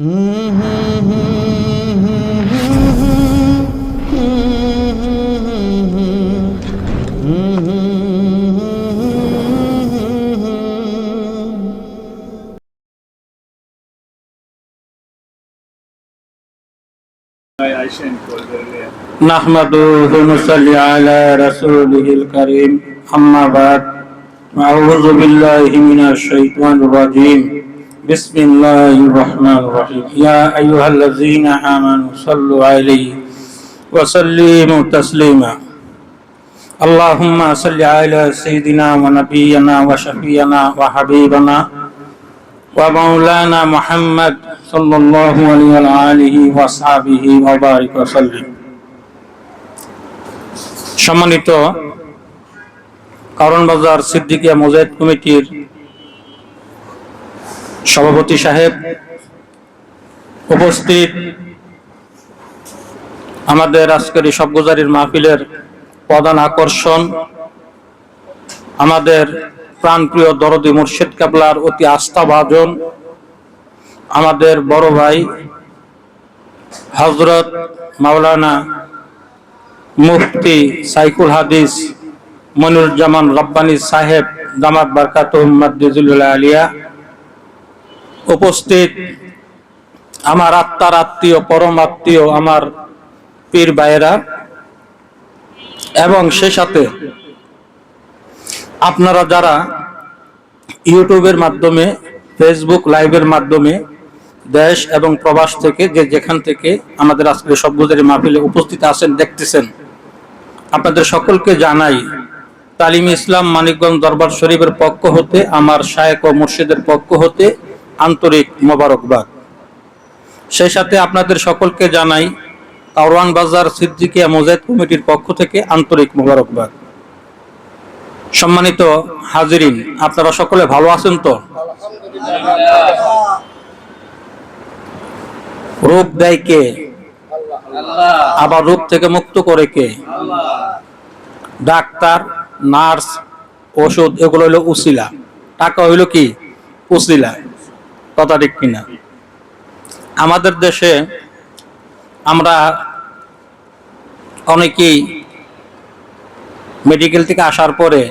نحمده ونصلي على رسوله الكريم أما بعد أعوذ بالله من الشيطان الرجيم بسم الله الرحمن الرحيم يا أيها الذين آمنوا صلوا عليه وسلموا تسليما اللهم صل على سيدنا ونبينا وشفينا وحبيبنا ومولانا محمد صلى الله عليه وآله وصحبه وبارك وسلم। সম্মানিত কারণ বাজার সিদ্দিকিয়া মুজাহিদ কমিটির সভাপতি সাহেব, উপস্থিত আমাদের আজকের এই সবগুজারির মাহফিলের প্রধান আকর্ষণ, আমাদের প্রাণপ্রিয় দরদি মুর্শিদ কেবলার অতি আস্থাভাজন আমাদের বড় ভাই হযরত মাওলানা মুফতি সাইকুল হাদিস মনিরুজ্জামান রব্বানী সাহেব দামাত বারকাতুহুম মাদ্দিজুল আলিয়া, উপস্থিত আমার আত্মার আত্মীয়, পরম আত্মীয়, আমার পীর ভাইয়েরা, এবং সে সাথে আপনারা যারা ইউটিউবের মাধ্যমে, ফেসবুক লাইভের মাধ্যমে দেশ এবং প্রবাস থেকে যে যেখান থেকে আমাদের আজকে সবগুজারি মাহফিলে উপস্থিত আছেন, দেখতেছেন, আপনাদের সকলকে জানাই তালিম ইসলাম মানিকগঞ্জ দরবার শরীফের পক্ষ হতে, আমার শায়েখ ও মুর্শিদের পক্ষ হতে আন্তরিক মোবারকবাদ। সেই সাথে আপনাদের সকলকে জানাই কারওয়ান বাজার সিদ্দিকিয়া মুজাহিদ কমিটির পক্ষ থেকে আন্তরিক মোবারকবাদ। সম্মানিত হাজিরিন, আপনারা সকলে ভালো আছেন তো? রোগ দেয় কে? আবার রোগ থেকে মুক্ত করে কে? ডাক্তার, নার্স, ওষুধ, এগুলো হইলো উসিলা। টাকা হইলো কি? উসিলা। কথা ঠিক কিনা? আমাদের দেশে আমরা অনেকেই মেডিকেল থেকে আসার পরে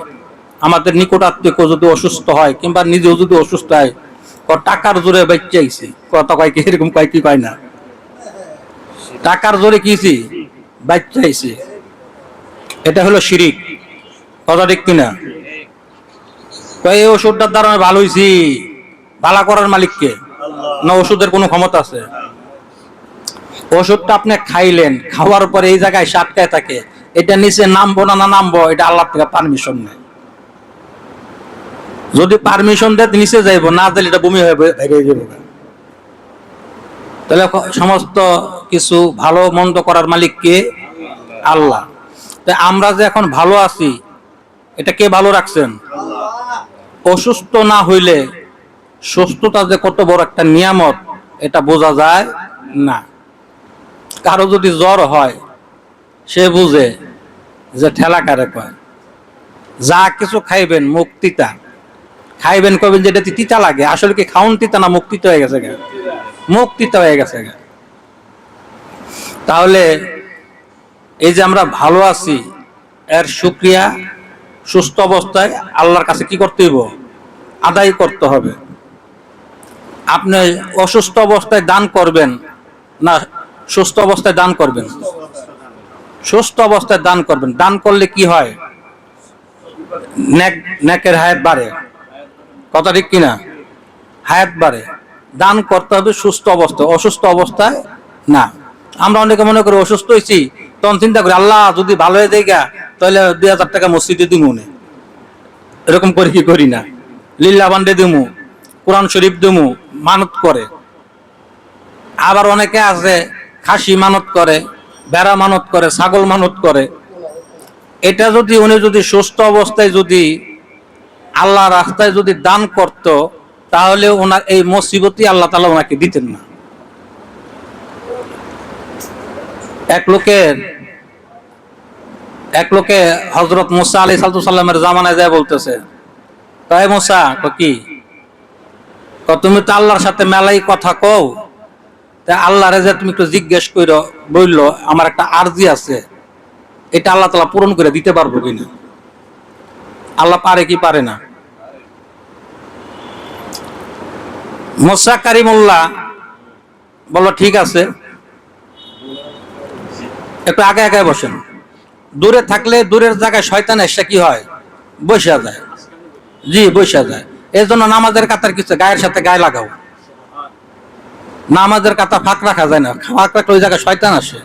আমাদের নিকট আত্মীয় যদি অসুস্থ হয় কিংবা নিজেও যদি অসুস্থ হয়, টাকার জোরে বেঁচে আইছি, কথা কয় কি, এরকম কয় কি কয় না, টাকার জোরে কিছি বেঁচে আইছি, এটা হলো শিরিক। কথা ঠিক কিনা? এই ওষুধটার দ্বারা আমি ভালো হয়েছি, ভালো করার মালিককে না ওষুধের কোনো ক্ষমতা আছে? ওষুধটা আপনি খাইলেন, খাওয়ার পরে এই জায়গায় আটকায় থাকে, এটা নিচে নামবো না নামবো, এটা আল্লাহ থেকে পারমিশন নেই। যদি পারমিশন দেয় নিচে যাইব, না দিলে এটা বমি হয়ে বেরিয়ে যাবে। তাহলে সমস্ত কিছু ভালো মন্দ করার মালিক কে? আল্লাহ। তাই আমরা যে এখন ভালো আছি, এটা কে ভালো রাখছেন? অসুস্থ না হইলে সুস্থতা যে কত বড় একটা নিয়ামত, এটা বোঝা যায় না। কারো যদি জ্বর হয়, সে বুঝে যে ঠেলা কারে কয়। যা কিছু খাইবেন মুখ তিতা, খাইবেন কবেন যেটা তিতা লাগে, আসলে কি খাউন তিতা না মুখ তিতা হয়ে গেছে? মুখ তিতা হয়ে গেছে। তাহলে এই যে আমরা ভালো আছি, এর শুকরিয়া সুস্থ অবস্থায় আল্লাহর কাছে কি করতে হইব? আদায় করতে হবে। আপনি অসুস্থ অবস্থায় দান করবেন না সুস্থ অবস্থায় দান করবেন? সুস্থ অবস্থায় দান করবেন। দান করলে কি হয়? নেকের হায়াত বাড়ে। কথা ঠিক কিনা? হায়াত বাড়ে। দান করতে হবে সুস্থ অবস্থায়, অসুস্থ অবস্থায় না। আমরা অনেকে মনে করি অসুস্থ হয়েছি, তখন চিন্তা করি আল্লাহ যদি ভালো হয়ে যায় তাহলে 2000 টাকা মসজিদে দিব, এরকম করে কি করি না? লিল্লা বান্ডে দিমু, কোরআন শরীফ দিমু, মানত করে। আবার অনেকে আছে খাসি মানত করে, বেড়া মানত করে, ছাগল মানত করে। এটা যদি উনি যদি সুস্থ অবস্থায় যদি আল্লাহ রাস্তায় যদি দান করত, তাহলে ওনার এই মুসিবতই আল্লাহ তাআলা ওনাকে দিতেন না। এক লোকে হযরত মুসা আলাইহিস সালামের জামানায় যায় বলতেছে, তাই মুসা কি তুমি তো আল্লাহর সাথে মেলাই কথা কও, তা আল্লাহরে যে তুমি একটু জিজ্ঞেস করো, বললো আমার একটা আরজি আছে, এটা আল্লাহ তাআলা পূরণ করে দিতে পারবো কিনা। আল্লাহ পারে কি পারে না? মুসা কারিমুল্লাহ বললো ঠিক আছে, একটু আগে আগে বসেন। দূরে থাকলে দূরের জায়গায় শয়তান এসে কি হয়, বসে যায়। জি, বসে যায়। এই জন্য নামাজের কাতার কিছু গায়ের সাথে গায়ে লাগাও। নামাজের কাতা ফাঁক রাখা যায় না, ফাঁক রাখলে ওই জায়গায় শয়তান আসে।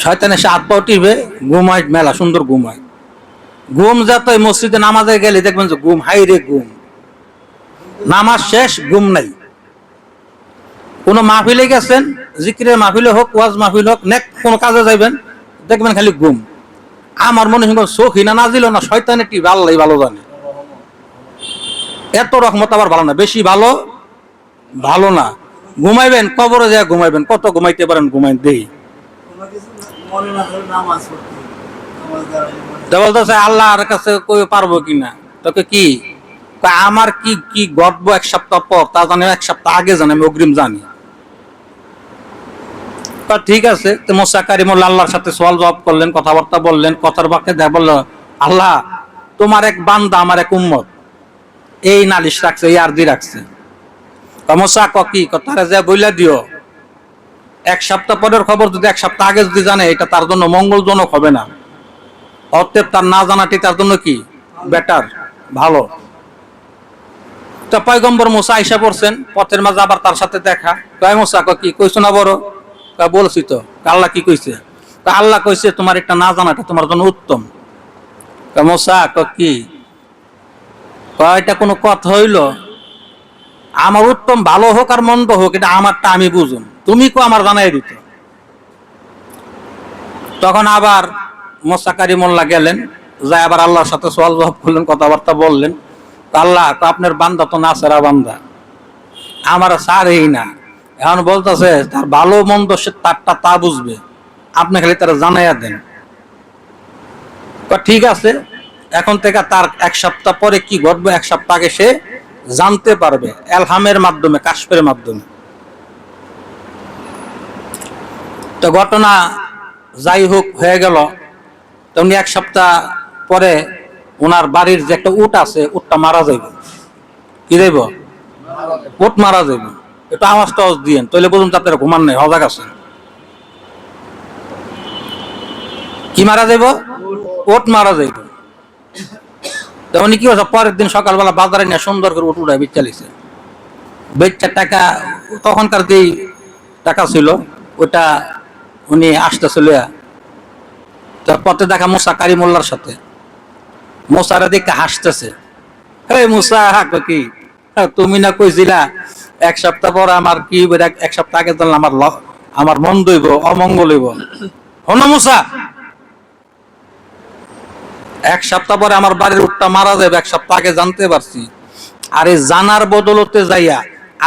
শয়তান এসে হাত পাও টিপে, ঘুমায়, মেলা সুন্দর ঘুমায়। ঘুম যাতে মসজিদে নামাজে গেলে দেখবেন যে ঘুম, হাই রে ঘুম, নামাজ শেষ ঘুম নাই। কোন মাহফিলে গেছেন, জিকিরের মাহফিলে হোক, ওয়াজ মাহফিল হোক, নেক কোন কাজে যাইবেন, দেখবেন খালি ঘুম। আমার মনে হয় চোখই না নাজিল না শয়তানের টিপ, আল্লাহ ভালো জানে। এত রহমত আবার ভালো না, বেশি ভালো ভালো না। ঘুমাইবেন কবরে যায় ঘুমাইবেন, কত ঘুমাইতে পারেন ঘুমাই দেই। বলতেছে আল্লাহর কাছে কই পারবো কিনা, তোকে কি আমার কি কি ঘটবো এক সপ্তাহ পর তা জানি, এক সপ্তাহ আগে জানি, আমি অগ্রিম জানি। ঠিক আছে। তো মুসা কারিমুল্লাহ আল্লাহর সাথে সওয়াল জবাব করলেন, কথাবার্তা বললেন। কথার বাক্যে দেখ বলল, আল্লাহ তোমার এক বান্দা আমার এক উম্মত এই নালিশ রাখছে, এই আরজি রাখছে। মুসা কি তারা যা বইলা দিও, এক সপ্তাহ পরের খবর যদি এক সপ্তাহ আগে যদি জানে, এটা তার জন্য মঙ্গলজনক হবে না। অতএব তার না জানাটি তার জন্য কি বেটার, ভালো। তো পয়গম্বর মুসা আইসা পড়ছেন, পথের মাঝে আবার তার সাথে দেখা। কয় মুসা কি কইছো না বড়? বলছি তো। আল্লাহ কি কইছে? আল্লাহ কইছে তোমার একটা না জানাটা তোমার জন্য উত্তম। মুসা কি এটা কোনো কথা হইল? আমার উত্তম ভালো হোক আর মন্দ হোক, এটা আমারটা আমি বুঝুন, তুমি কো আমার জানাই দিত। তখন আবার মুসা কারিমুল্লাহ গেলেন, যাই আবার আল্লাহর সাথে সওয়াল জবাব করলেন, কথাবার্তা বললেন। আল্লাহ আপনার বান্দা তো নাছেরা বান্দা, আমার সারেই না। এখন বলতেছে তার ভালো মন্দ সে তারটা তা বুঝবে, আপনি খালি তারা জানাইয়া দেন। ঠিক আছে, এখন থেকে তার এক সপ্তাহ পরে কি ঘটবে এক সপ্তাহ আগে সে জানতে পারবে, এলহামের মাধ্যমে, কাশফের মাধ্যমে। তো ঘটনা যাই হোক হয়ে গেল। তেমনি এক সপ্তাহ পরে ওনার বাড়ির যে একটা উট আছে, উটটা মারা যাইব। কি যাইব? উট মারা যাইব। একটু আওয়াজ টাওয়াজ দিয়েন, তাহলে বলুন আপনারা ঘুমান নাই, হজাগ আছেন। কি মারা যাইব? উট মারা যাইব। উনি কি হচ্ছে, পরের দিন সকালবেলা বাজারে নিয়ে সুন্দর করে উট উঠায় বেচা লিছে। বেচার টাকা, তখনকার যেই টাকা ছিল ওটা উনি আসতেছিল। পথে দেখা মুসা কারিমুল্লাহর সাথে, মুসারা দেখে হাসতেছে। হে মুসা কি তুমি না কইছিলা এক সপ্তাহ পর আমার কি, এক সপ্তাহ আগে জানলাম আমার মন দইব, অমঙ্গল হইব। হন মুসা, এক সপ্তাহ পরে আমার বাড়ির উটটা মারা যাবে, এক সপ্তাহ আগে জানতে পারছি। আর এই জানার বদলতে যাইয়া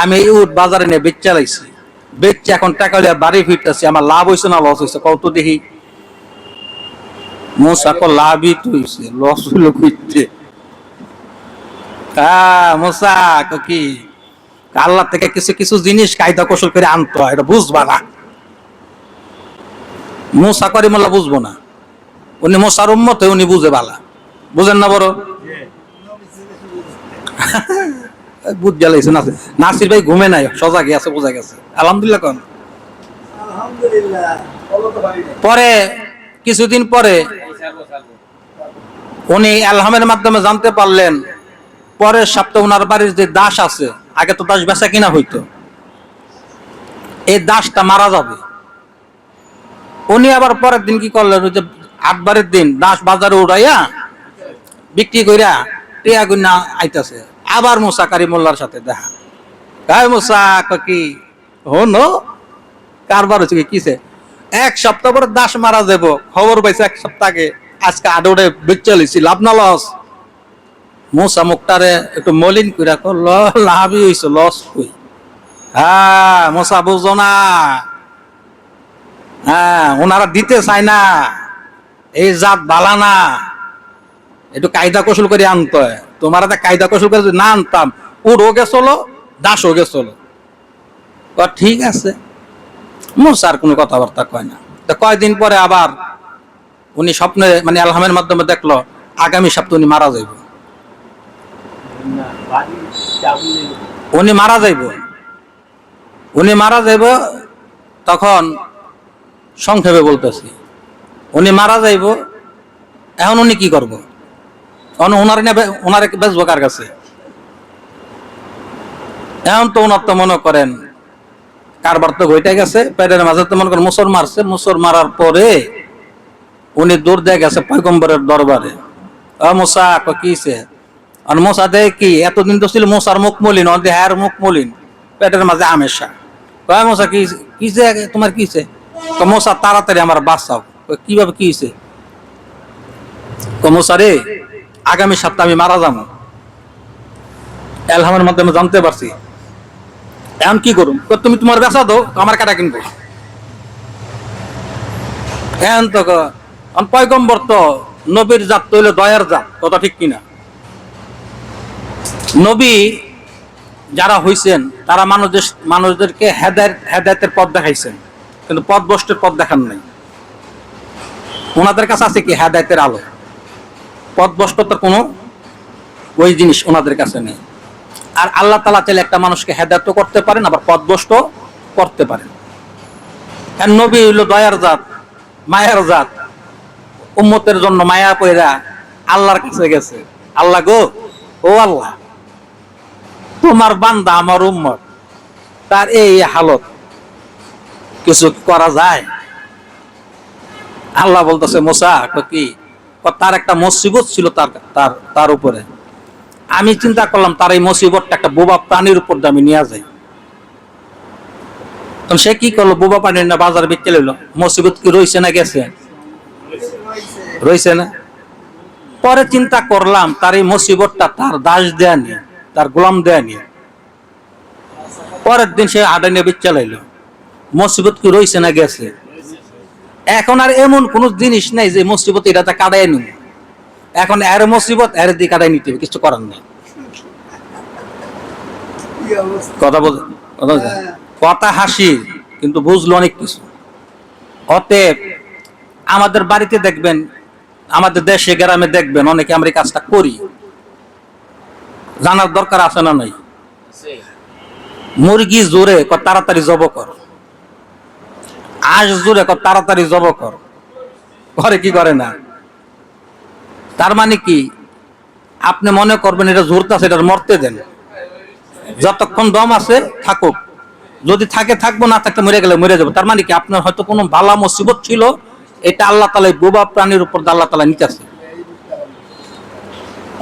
আমি এই উট বাজারে নিয়ে বেচা লাইছি, বেচে এখন টাকা লিয়া বাড়ি ফিরতেছি। আমার লাভ হয়েছে না লস হয়েছে কত দেখি? মুসা লাভই তো হয়েছে, লস হইল কইতে। মুসা কি আল্লাহ থেকে কিছু কিছু জিনিস কায়দা কৌশল করে আনতো, এটা বুঝবা না। মুসা কারিমুল্লাহ বুঝবো না, উনি মুসার উম্মত, উনি বুঝে বালা। বুঝেন না বড়? বুঝ জ্বালাইছে নাসির ভাই, ঘুমে নাই, সজাগে আছে, বোঝা গেছে। আলহামদুলিল্লাহ কোন। পরে কিছুদিন পরে উনি এলহামের মাধ্যমে জানতে পারলেন, পরের সপ্তাহে ওনার বাড়ির যে দাস আছে, আগে তো দাস বেচা কিনা হইতো, এই দাসটা মারা যাবে। উনি আবার পরের দিন কি করলেন, ওই যে আটবারের দিন দাস বাজারে উড়াইয়া বিক্রি কইরা টিয়া গুনা আইতাছে। আবার মুসা কারিমুল্লাহর সাথে দেখা। গায়ে মুসা কি হনো কারবার হচ্ছে কিসে? এক সপ্তাহ পরে দাস মারা যাব, খবর পাইছে এক সপ্তাহ আগে, আজকে আডোড়ে বেচা লইছি, লাভ না লস? মুসা মুখটারে একটু মলিন কইরা করল, লাভই হইছে, লস কই? হ্যাঁ মুসা বুঝো না, হ্যাঁ ওনারা দিতে চায় না, এই জাত বালা না, একটু কায়দা কৌশল করে আনতে হয়। তোমার কায়দা কৌশল করে না আনতাম, উড়ো গেছলো, দাসও গেছলো। ঠিক আছে। মুসা আর কোনো কথাবার্তা কয় না। তো কয়দিন পরে আবার উনি স্বপ্নে মানে আলহামের মাধ্যমে দেখলো আগামী সপ্তাহে উনি মারা যাইব, উনি মারা যাইব, উনি মারা যাইব। তখন সংক্ষেপে বলতেছি, উনি মারা যাইব। এখন উনি কি করবো? ওনার বেচবো কার কাছে? এখন তো ওনার তো মনে করেন কারবার তো ঘটে গেছে, পেটের মাঝে তো মনে করেন মুসর মারছে, মুসর মারার পরে উনি দূর দিয়ে গেছে পয়গম্বরের দরবারে। মুসা কিছে? আর মোসা দেয় কি, এতদিন তো ছিল মোসার মুখ মলিন, হ্যার মুখ মলিন, পেটের মাঝে আমেশা। মোসা কিছে, তোমার কিছে? মোসা তাড়াতাড়ি আমার বাঁচাও। কিভাবে কিছে? মোসা রে, আগামী সপ্তাহে আমি মারা যাবো, এলহামের মাধ্যমে জানতে পারছি। এখন কি করুন? তুমি তোমার বেচা দো, আমার কাটা কিনবো। এখন তো পয়গম্বর তো নবীর জাত তো হইলো দয়ার জাত, কথা ঠিক কিনা? নবী যারা হইছেন তারা মানুষদেরকে হেদায়েতের পথ দেখাইছেন, কিন্তু পথ ভ্রষ্টের পথ দেখান নাই। ওনাদের কাছে আছে কি হেদায়েতের আলো, পথ ভ্রষ্টতার কোনো ওই জিনিস ওনাদের কাছে নেই। আর আল্লাহ তাআলা চাইলে একটা মানুষকে হেদায়েত করতে পারেন, আবার পথ ভ্রষ্ট করতে পারেন। কারণ নবী হইলো দয়ার জাত, মায়ের জাত, উম্মতের জন্য মায়া পয়রা আল্লাহর কাছে গেছে। আল্লাহ গো, ও আল্লাহ, তোমার বান্দা আমার উম্মত, তার এই হালত, কিছু করা যায়? আল্লাহ বলতেছে মুসা কি, তার একটা মুসিবত ছিল তার উপরে। আমি চিন্তা করলাম তার এই মুসিবতটা একটা বোবা প্রাণীর উপর দিয়ে আমি নিয়ে যাই। তখন সে কি করলো, বোবা প্রাণী না বাজার বেচে লইলো। মুসিবত কি রইছে না গেছে? রইছে না। পরে চিন্তা করলাম তার এই মুসিবতটা তার দাস দেয়া নিয়ে, তার গোলাম দেয়া নিয়ে। পরের দিন সে আডা নিয়ে বেচে লাইলো। মুসিবত কি রইছে না গেছে? এখন আর এমন কোন জিনিস নাই যে মুসিবত এটা কাটাই নিব। এখন এর মুসিবত এর দিয়ে কাটাই নিতে হবে, কিছু করার নেই। কথা হাসি, কিন্তু বুঝলো অনেক কিছু। অতএব আমাদের বাড়িতে দেখবেন, আমাদের দেশে গ্রামে দেখবেন অনেকে আমরা এই কাজটা করি। জানার দরকার আছে না নাই? মুরগি জোরে তাড়াতাড়ি জব কর, আজ জোরে তাড়াতাড়ি জব কর, করে কি করে না? তার মানে কি, আপনি মনে করবেন এটা জোরতাছে, এটা মরতে দেন, যতক্ষণ দম আছে থাকুক, যদি থাকে থাকবো, না থাকতে মরে গেলে মরে যাবো। তার মানে কি, আপনার হয়তো কোনো বালা মুসিবত ছিল, এটা আল্লাহ তাআলা বোবা প্রাণীর উপর আল্লাহ তাআলা নিতেছে।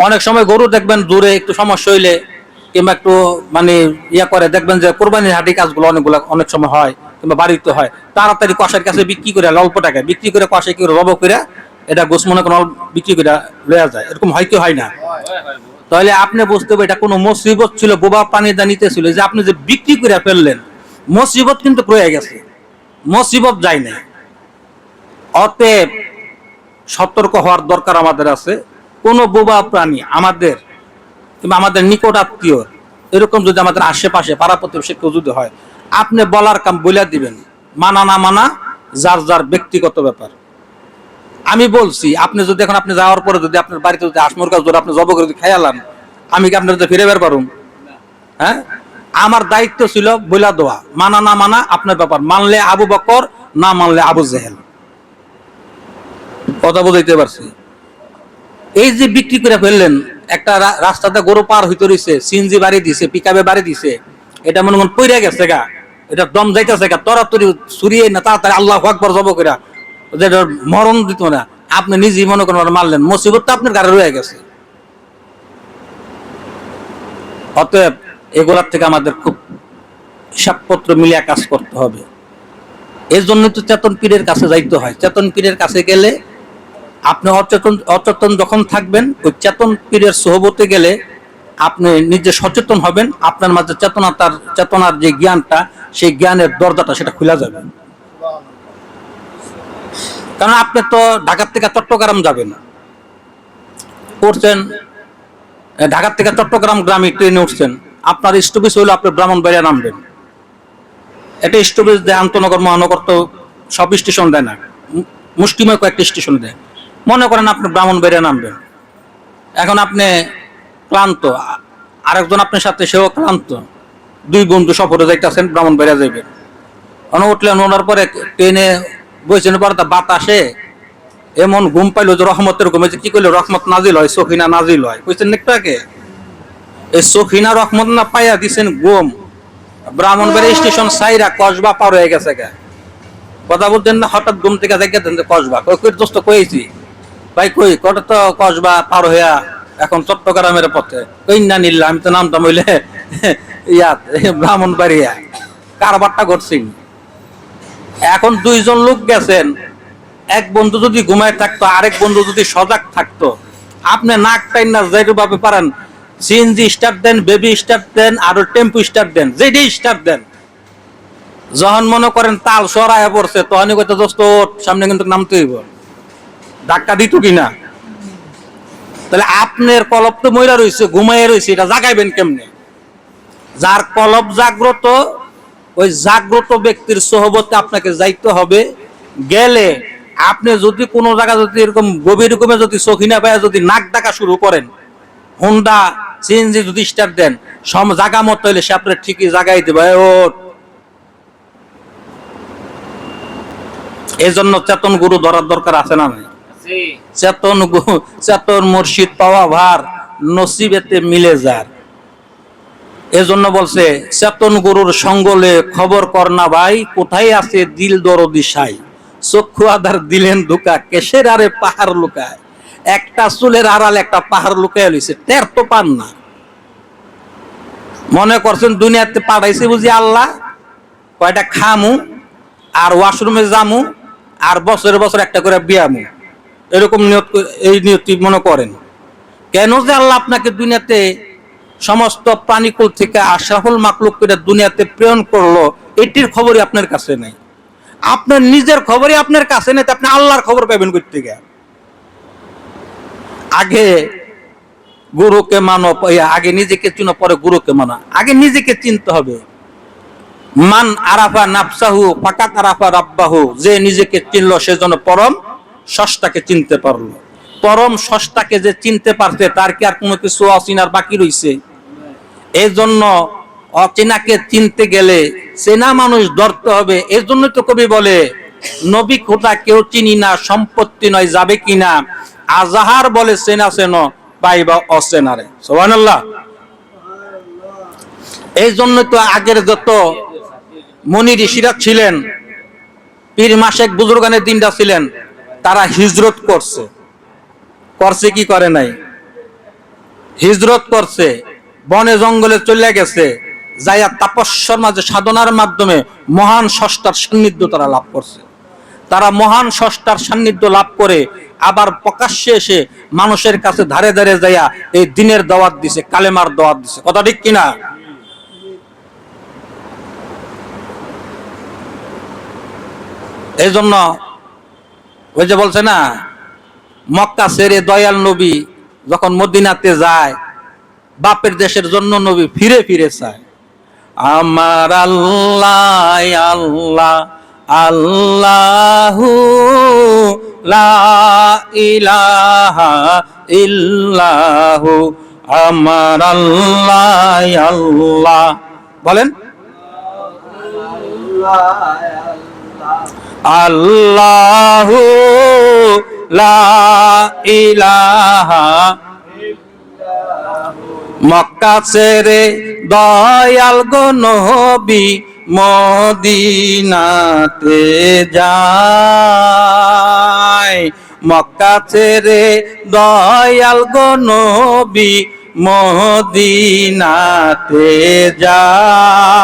অনেক সময় গরু দেখবেন দূরে একটু সমস্যা হইলে কিংবা একটু মানে ইয়া করে, দেখবেন যে কোরবানির হাটি কাজগুলো অনেক সময় হয়, কিংবা বাড়িতে হয়, তাড়াতাড়ি কষার কাছে বিক্রি করে অল্প টাকায় বিক্রি করে, কষাই কি রব করে এটা গোস মনে করেন বিক্রি করে লয়া যায়। এরকম হয় কি হয় না? তাহলে আপনি বুঝতে হবে এটা কোনো মুসিবত ছিল, বোবা প্রাণী দা নিতেছিল, যে আপনি যে বিক্রি করে ফেললেন, মুসিবত কিন্তু রয়ে গেছে, মুসিবত যায় না। অতএব সতর্ক হওয়ার দরকার আমাদের আছে। কোন বোবা প্রাণী আমাদের কিংবা আমাদের নিকট আত্মীয়, এরকম যদি আমাদের আশেপাশে পাড়া প্রতিবেশী কেউ যদি হয়, আপনি বলার কাম বলে দিবেন, মানা না মানা যার যার ব্যক্তিগত ব্যাপার। আমি বলছি, আপনি যদি এখন আপনি যাওয়ার পরে যদি আপনার বাড়িতে যদি আসমর গাছ ধরে আপনি জব করে খেয়ালান, আমি কি আপনার ফিরে বের পারুম? হ্যাঁ, আমার দায়িত্ব ছিল বইলা দেওয়া, মানা না মানা আপনার ব্যাপার। মানলে আবু বকর, না মানলে আবু জেহেল। কথা বুঝাইতে পারছি? এই যে বিক্রি করে ফেললেন, একটা রাস্তাতে গরু পার হইতে রয়েছে, সিএনজি বাড়ি দিছে, পিকআপে বাড়ি দিছে, এটা মনে মনে পইরা গেছে গা, এটা দম যাইতেছে গা, তরাতরি ছুরিয়ে না তাড়াতাড়ি আল্লাহু আকবার জব কইরা যেটা মরণ দিত না, আপনি নিজেই মনে করেন মারলেন, মুসিবত তো আপনার গাড়ি রয়ে গেছে। অতএব এগুলার থেকে আমাদের খুব হিসাবপত্র মিলিয়ে কাজ করতে হবে। এর জন্য তো চেতন পীরের কাছে যাইতে হয়। চেতন পীরের কাছে গেলে আপনি অচেতন যখন থাকবেন, ওই চেতন পীরের সোহবতে গেলে আপনি নিজে সচেতন হবেন, আপনার মাঝে চেতনার যে জ্ঞানটা, সেই জ্ঞানের দরজাটা সেটা খুলে যাবে। কারণ আপনি তো ঢাকার থেকে চট্টগ্রাম যাবেন, উঠছেন ঢাকার থেকে চট্টগ্রাম গ্রামে ট্রেনে উঠছেন, আপনার স্টপেজ হইলো আপনি ব্রাহ্মণবাড়িয়া নামবেন। একটা স্টপেজ দেয়, আন্তনগর মহানগর তো সব স্টেশন দেয় না, মুষ্টিময় কয়েকটা স্টেশন দেয়। মনে করেন আপনি ব্রাহ্মণবাড়িয়া নামবেন, এখন আপনি ক্লান্ত, আরেকজন আপনার সাথে সেও ক্লান্ত, দুই বন্ধু সফরে যাইতেছেন, ব্রাহ্মণবাড়িয়া যাইবেন। উঠলেন, ওনার পরে ট্রেনে বইছেন, পরে বাতাসে এমন ঘুম পাইলো যে রহমতের ঘুমে, যে কি করলো, রহমত নাজিল হয়, সখিনা নাজিল হয়, বুঝছেন একটু আগে। এই সখিনা রহমত না পাইয়া দিচ্ছেন ঘুম, ব্রাহ্মণবাড়িয়া স্টেশন সাইরা কসবা পার হয়ে গেছে। কথা বলতেন না, হঠাৎ ঘুম থেকে দেখেন যে কসবা, কই দোস্ত কইছি ভাই, কই কটা তো কসবা পার হইয়া এখন চট্টগ্রামের পথে, কই না নিল্লা, আমি তো নামতাম হইলে ইয়াত ব্রাহ্মণবাড়িয়া, কারবারটা করছি। এখন দুইজন লোক গেছেন, এক বন্ধু যদি ঘুমায় থাকতো, আরেক বন্ধু যদি সজাগ থাকতো, আপনি নাক টাইন না যেভাবে পারেন সিএনজি স্টার্ট দেন, বেবি স্টার্ট দেন, আর টেম্পু স্টার্ট দেন, যেটি স্টার্ট দেন, যখন মনে করেন তাল সরায় পড়ছে, তখনই কইতে দোস্ত সামনে কিন্তু নামতে হইব, ধাক্কা দিত কিনা। তাহলে আপনার কলব তো মইরা রয়েছে, ঘুমাইয়া রয়েছে, এটা জাগাইবেন কেমনে? যার কলব জাগ্রত, ওই জাগ্রত ব্যক্তির সোহবতে আপনাকে যাইতে হবে। গেলে আপনি যদি কোনো জায়গা যদি এরকম গভীর রকমে যদি সখিনা পায় যদি নাক ডাকা শুরু করেন, হুন্ডা সিএনজি যদি স্টার্ট দেন, সব জায়গা মতো হইলে সে আপনার ঠিকই জাগাই দেবে। এই জন্য চেতন গুরু ধরার দরকার আছে না? চেতন মুর্শিদ পাওয়া ভার, নসিবেতে মিলে যার। এজন্য বলছে, চেতন গুরুর সঙ্গলে খবর কর না ভাই, কোথায় আছে দিল দরদি সাই, চক্ষু আধার দিলেন ধোকা, কেশের আরে পাহাড় লুকায়, একটা চুলের আড়াল একটা পাহাড় লুকায় লইছে, টের তো পান না। মনে করছেন দুনিয়াতে পাঠাইছে বুঝি আল্লাহ, কয়টা খামু আর ওয়াশরুমে জামু আর বছরে বছর একটা করে বিয়ামু, এরকম নিয়ত, এই নিয়তি মনে করেন। কেন যে আল্লাহ আপনাকে দুনিয়াতে সমস্ত প্রাণীকুল থেকে আশরাফুল মাকলুক করে দুনিয়াতে প্রেরণ করলো, এটির খবরই আপনার কাছে নেই। আপনার নিজের খবরই আপনার কাছে নেই, আপনি আল্লাহর খবর পাবেন কই থেকে? আগে গুরুকে মানো, আগে নিজেকে চিনো, পরে গুরুকে মানো। আগে নিজেকে চিনতে হবে। মান আরাফা নাফসাহু ফাকাত আরাফা রাব্বাহু, যে নিজেকে চিনলো সেজন্য পরম স্রষ্টাকে চিনতে পারলো। পরম স্রষ্টাকে যে চিনতে পারছে, তার কি আর কোনো কিছু অচিনার বাকি রইছে? এই জন্য অচেনাকে চিনতে গেলে চেনা মানুষ ধরতে হবে। এই জন্য তো কবি বলে, নবী খোদা কেউ চিনি না, সম্পত্তি নয় যাবে কিনা, আজাহার বলে চেনা চেন পাইবা অচেনারে। সুবহানাল্লাহ। এই জন্য তো আগের যত মুনি ঋষিরা ছিলেন, পীর মাসেক বুজুর্গানের দিনটা ছিলেন, তারা হিজরত করছে। করছে কি করে নাই? হিজরত করছে, বনে জঙ্গলে চলে গেছে, যাইয়া তাপস্যার মাঝে সাধনার মাধ্যমে মহান স্রষ্টার সান্নিধ্য তারা লাভ করছে। তারা মহান স্রষ্টার সান্নিধ্য লাভ করে আবার প্রকাশ্যে এসে মানুষের কাছে ধারে ধারে যাইয়া এই দিনের দাওয়াত দিছে, কালেমার দাওয়াত দিছে। কথা ঠিক কিনা? এই জন্য ওই যে বলছে না, মক্কা ছেড়ে দয়াল নবী যখন মদিনাতে যায়, বাপের দেশের জন্য নবী ফিরে ফিরে চায়। আমার আল্লাহ আল্লাহ আল্লাহু লা ইলাহা ইল্লাহু, আমার আল্লাহ আল্লাহ বলেন, আল্লাহু লা ইলাহা। মক্কা ছেড়ে দয়াল গো নবী মদিনাতে যায়, মক্কা ছেড়ে দয়াল গো নবী মদিনাতে যায়।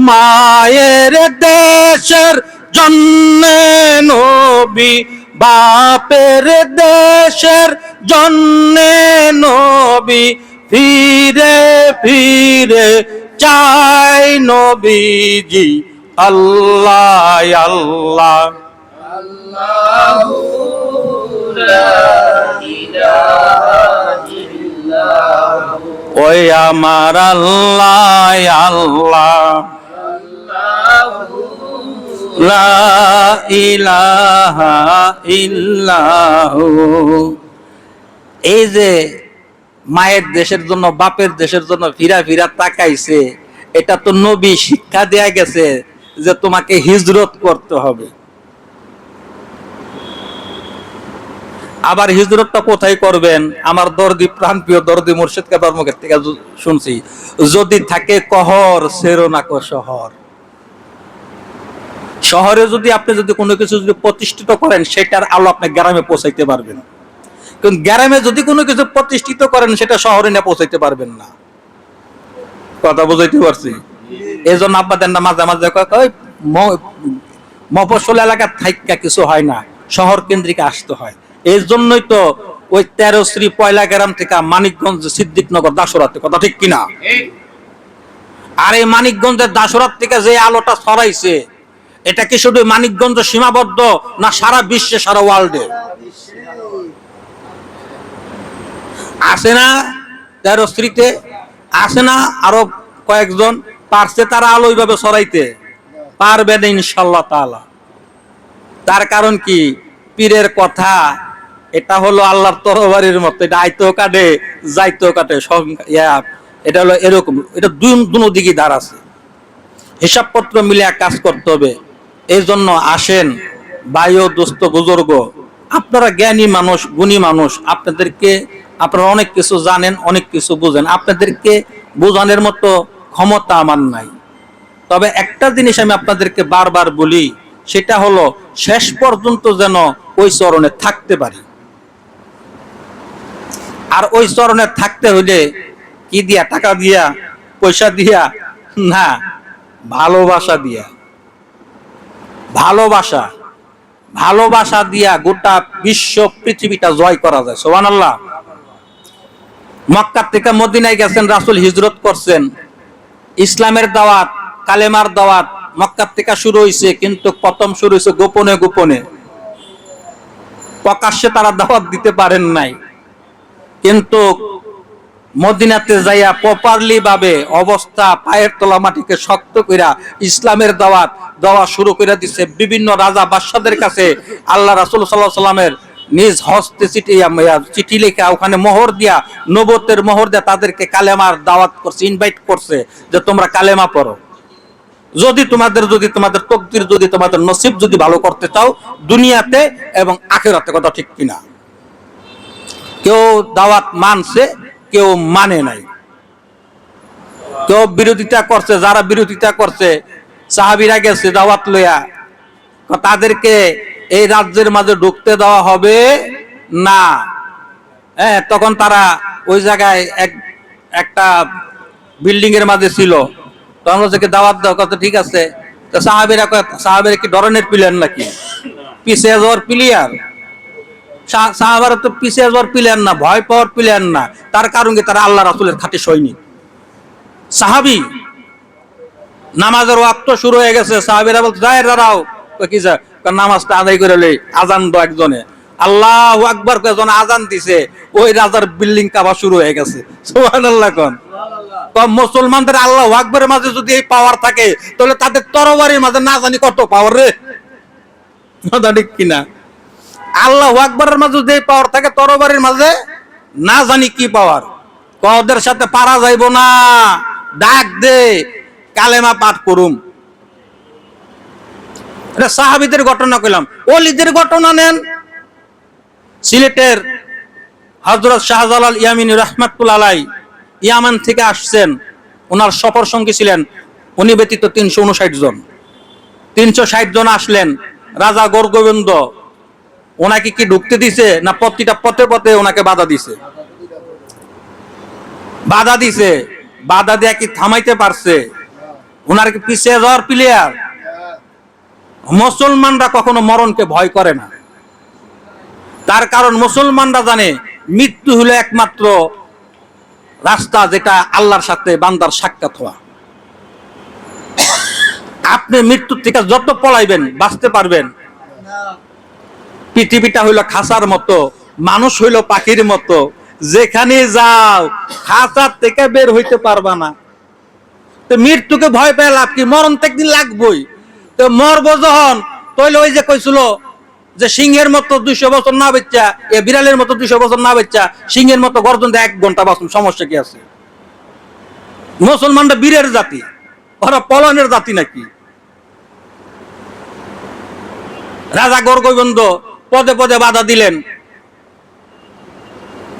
মায়ের দেশের জন্য নবী, বাপের দেশের জন্য নবী, ফিরে ফিরে চাই নবীজি আল্লাহ আল্লাহ। আল্লাহু লা ইলাহা ইল্লাহু, ওই আমার আল্লাহ আল্লাহ। লা ইলাহা ইল্লাহু। এই যে মায়ের দেশের জন্য বাপের দেশের জন্য ফিরা ফিরা তাকাইছে, এটা তো নবী শিক্ষা দেয়া গেছে যে তোমাকে হিজরত করতে হবে। আবার হিজরতটা কোথায় করবেন? আমার দর্দি প্রাণপ্রিয় দর্দি মুর্শিদ কাবার মুখের থেকে শুনছি, যদি থাকে কহর সেরো না কো শহর। শহরে যদি আপনি যদি কোনো কিছু যদি প্রতিষ্ঠিত করেন, সেটার আলো আপনি গ্রামে পৌঁছাইতে পারবেন, কিন্তু গ্রামে যদি কোনো কিছু প্রতিষ্ঠিত করেন, সেটা শহরে না পৌঁছাইতে পারবেন না। কথা বুঝাইতে পারছি? এই জন্য আপনাদের না মাঝে মাঝে মফস্বল এলাকার থাইকা কিছু হয় না, শহর কেন্দ্রিক আসতে হয়। এই জন্যই তো ওই 13 শ্রী পয়লা গ্রাম থেকে মানিকগঞ্জ সিদ্দিকনগর দাসরাতে, কথা ঠিক কিনা? আর এই মানিকগঞ্জের দাসরাত থেকে যে আলোটা ছড়াইছে, এটা কি শুধু মানিকগঞ্জ সীমাবদ্ধ না সারা বিশ্বে, সারা ওয়ার্ল্ডে আসে না? 13 শ্রীতে আসে না? আরো কয়েকজন পারছে তারা আলো ওইভাবে ছড়াইতে পারবে না ইনশাআল্লাহ তাআলা। তার কারণ কি? পীরের কথা এটা হলো আল্লাহর তরবারির মতো, এটা আইতেও কাটে যাইতেও কাটে, এটা হলো এরকম, এটা দুনো দিকে ধার আছে, হিসাবপত্র মিলে কাজ করতে হবে। এই জন্য আসেন ভাই ও দোস্ত বুজুর্গ, আপনারা জ্ঞানী মানুষ, গুণী মানুষ, আপনারা অনেক কিছু জানেন, অনেক কিছু বুঝেন, আপনাদেরকে বোঝানোর মতো ক্ষমতা আমার নাই। তবে একটা জিনিস আমি আপনাদেরকে বারবার বলি, সেটা হলো শেষ পর্যন্ত যেন ওই চরণে থাকতে পারি। আর ওই চরণে থাকতে হইলে কি দিয়া? টাকা দিয়া, পয়সা দিয়া না, ভালোবাসা দিয়া। ভালোবাসা, ভালোবাসা দিয়া গোটা বিশ্ব পৃথিবীটা জয় করা যায়। সুবহানাল্লাহ। মক্কা থেকে মদিনায় গেছেন রাসূল, হিজরত করছেন, ইসলামের দাওয়াত, কালেমার দাওয়াত মক্কা থেকে শুরু হয়েছে, কিন্তু প্রথম শুরু হয়েছে গোপনে গোপনে, প্রকাশ্যে তারা দাওয়াত দিতে পারেন নাই। কিন্তু মদিনাতে যাইয়া প্রপারলি ভাবে অবস্থা পায়ের তলা মাটিকে শক্ত কইরা ইসলামের দাওয়াত দেওয়া শুরু করে দিচ্ছে। বিভিন্ন রাজা বাদশাদের কাছে আল্লাহ রাসূল সাল্লাল্লাহু আলাইহি ওয়াসাল্লামের নিজ হস্তে চিঠি লেখা, ওখানে মোহর দিয়া, নবুয়তের মোহর দিয়া তাদেরকে কালেমার দাওয়াত করছে, ইনভাইট করছে যে তোমরা কালেমা পড়ো। যদি তোমাদের তকদির, যদি তোমাদের নসিব যদি ভালো করতে চাও দুনিয়াতে এবং আখিরাতে, কথা ঠিক কিনা? কেউ দাওয়াত মানছে, কেউ মানে নাই, কেউ বিরোধিতা করছে। যারা বিরোধিতা করছে, সাহাবীরা গেছে দাওয়াত লইয়া, তাদেরকে এই রাজ্যের মাঝে ঢুকতে দেওয়া হবে না। হ্যাঁ, তখন তারা ওই জায়গায় একটা বিল্ডিং এর মাঝে ছিল, তখন হচ্ছে দাওয়াত দেওয়া, কথা ঠিক আছে। তো সাহাবীরা কি ধরনের প্লেয়ার নাকি? পিছিয়ে যাওয়ার প্লেয়ার? সাহাবারা তো পিছিয়ে যাওয়ার প্লেয়ার না, ভয় পাওয়ার প্লেয়ার না। তার কারণ কি? তারা আল্লাহ রাসূলের খাঁটি সৈনিক। সাহাবী নামাজের ওয়াক্ত শুরু হয়ে গেছে, সাহাবীরা বলতে যায় দাঁড়াও, কি যা নামাজটা আদায় করে লই, আজান দাও একজনে, আল্লাহু আকবার যখন আজান দিছে, ওই রাজার বিল্ডিং কাঁপা শুরু হয়ে গেছে। সুবহানাল্লাহ। কোন মুসলমানদের আল্লাহু আকবারের মাঝে যদি এই পাওয়ার থাকে, তাহলে তাদের তরবারির মাঝে না জানি কত পাওয়ার রে, ঠিক কিনা? আল্লাহু আকবারের মাঝে যে পাওয়ার থাকে, তরবারির মাঝে না জানি কি পাওয়ার। ওদের সাথে পারা যাইব না, ডাক দে, কালেমা পাঠ করুম। এটা সাহাবীদের ঘটনা কইলাম। ওলিদের ঘটনা নেন, সিলেটের হযরত শাহজালাল ইয়ামিনী রাহমাতুল্লাহ আলাইহি ইয়ামান থেকে আসছেন, ওনার সফর সঙ্গী ছিলেন উনি ব্যতীত 359 জন। 360 জন আসলেন। রাজা গৌরগোবিন্দ ওনাকে কি ঢুকতে দিছে না প্রতিটা পথে পথে ওনাকে বাধা দিছে? বাধা দিছে। বাধা দিয়ে কি থামাইতে পারছে? ওনার কি পিছিয়ে যাওয়ার প্লেয়ার? মুসলমানরা কখনো মরণকে ভয় করে না। তার কারণ মুসলমানরা জানে মৃত্যু হলো একমাত্র রাস্তা, যেটা আল্লাহর সাথে বান্দার সাক্ষাৎ হওয়া। আপনি মৃত্যুর থেকে যত পলাইবেন বাঁচতে পারবেন। পৃথিবীটা হইল খাঁচার মতো, মানুষ হইল পাখির মতো, যেখানে যাও খাঁচার থেকে বের হইতে পারবা না। তো মৃত্যুকে ভয় পেয়ে লাভ কি? মরণ তো একদিন লাগবেই। তো তো মরবো যখন তৈলে ওই যে কইছিল যে সিংহের মতো 200 বছর না বেচ্চা, এ বিড়ালের মতো 200 বছর না বেচ্চা সিংহের মতো গর্জন 1 ঘন্টা বাঁচুন, সমস্যা কি আছে? মুসলমানরা বীরের জাতি, ওরা পলায়নের জাতি নাকি? রাজা গর্গবন্ধ পদে পদে বাধা দিলেন,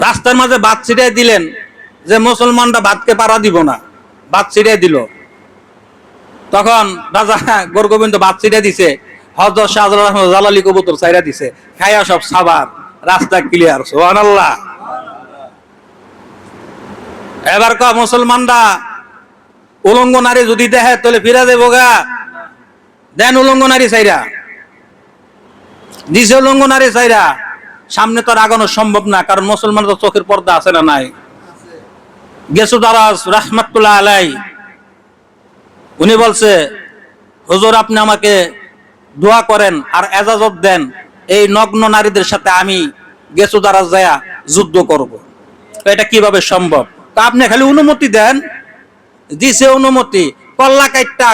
রাস্তার মাঝে ভাত ছিটাই দিলেন যে মুসলমানরা ভাতকে পাড়া দিব না, ভাত ছিটাই দিল। তখন রাজা গর্গবন্ধ ভাত ছিটাই দিছে, হযরত শাহজালাল জালালি কবুতর ছাইরা দিছে, খায়া সব সাবার, রাস্তা ক্লিয়ার। সুবহানাল্লাহ। এবার ক মুসলমানরা উলঙ্গ নারী যদি দেখে তাহলে ফিরা দেবো গা, দেন উলঙ্গ নারী ছাইরা দিছে, উলঙ্গ নারী ছাইরা। সামনে তো আগানো সম্ভব না, কারণ মুসলমান তো চোখের পর্দা আছে না নাই? গেসু দারাজ রাহমাতুল্লাহ আলাই উনি বলছে, হুজুর আপনি আমাকে দোয়া করেন আর এজাজত দেন, এই নগ্ন নারীদের সাথে আমি গেসু দারাজ যায়া যুদ্ধ করব। এটা কিভাবে সম্ভব? তা আপনি খালি অনুমতি দেন। দিছে অনুমতি, কল্লা কাইটটা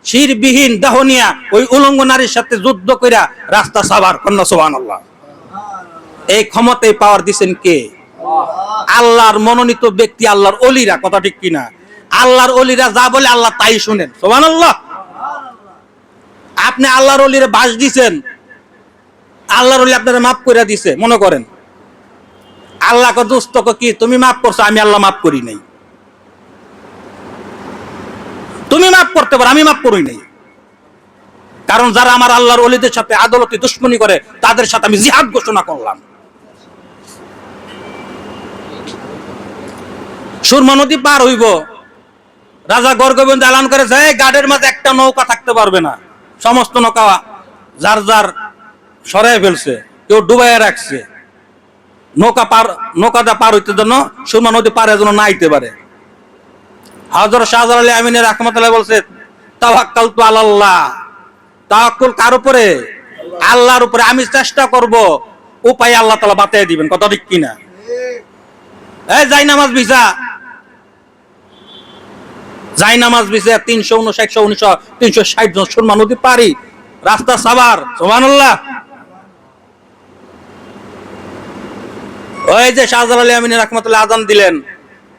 শিরবিহীন দাহনিয়া ওই উলঙ্গ নারীর সাথে যুদ্ধ কইরা রাস্তা সাবার। কন্যা সুবহানাল্লাহ। এই ক্ষমতায় পাওয়ার দিছেন কে? আল্লাহর মনোনীত ব্যক্তি, আল্লাহর ওলিরা। কথা ঠিক কিনা? আল্লাহর ওলিরা যা বলে আল্লাহ তাই শুনেন। সুবহানাল্লাহ। আপনি আল্লাহর ওলিরে বাস দিছেন, আল্লাহর ওলি আপনারা মাফ করে দিছে মনে করেন। আল্লাহ ক দোস্ত কি তুমি মাফ করছো, আমি আল্লাহ মাফ করি নাই। তুমি মাফ করতে পারো, আমি মাফ করি নাই। কারণ যারা আমার আল্লাহর ওলিদের সাথে আদালতে দুশ্মনী করে তাদের সাথে আমি জিহাদ ঘোষণা করলাম। সুরমা নদী পার হইব, রাজা গর্গবন্ধ এলান করেছে গার্ডের মাঝে একটা নৌকা থাকতে পারবে না, সমস্ত নৌকা যার যার সরাই ফেলছে, কেউ ডুবাইয়া রাখছে। নৌকাটা পার হইতে জন্য সুরমা নদী পারে যেন না আইতে পারে। হযরত শাহজালাল আমিনী রাহমাতুল্লাহ বলছে, তাওয়াক্কালতু আলাল্লাহ, তাওয়াক্কুল কার উপরে? আল্লাহর উপরে। আমি চেষ্টা করব, উপায় আল্লাহ তাআলা বাতায় দিবেন। কথা ঠিক কিনা? এই যাই নামাজ বিছা, যাই নামাজ বিছা 359 360 জন সুরমা নদী পারি, রাস্তা সাবার। সুবহানাল্লাহ। ওই যে শাহজালাল আমিনী রাহমাতুল্লাহ আযান দিলেন,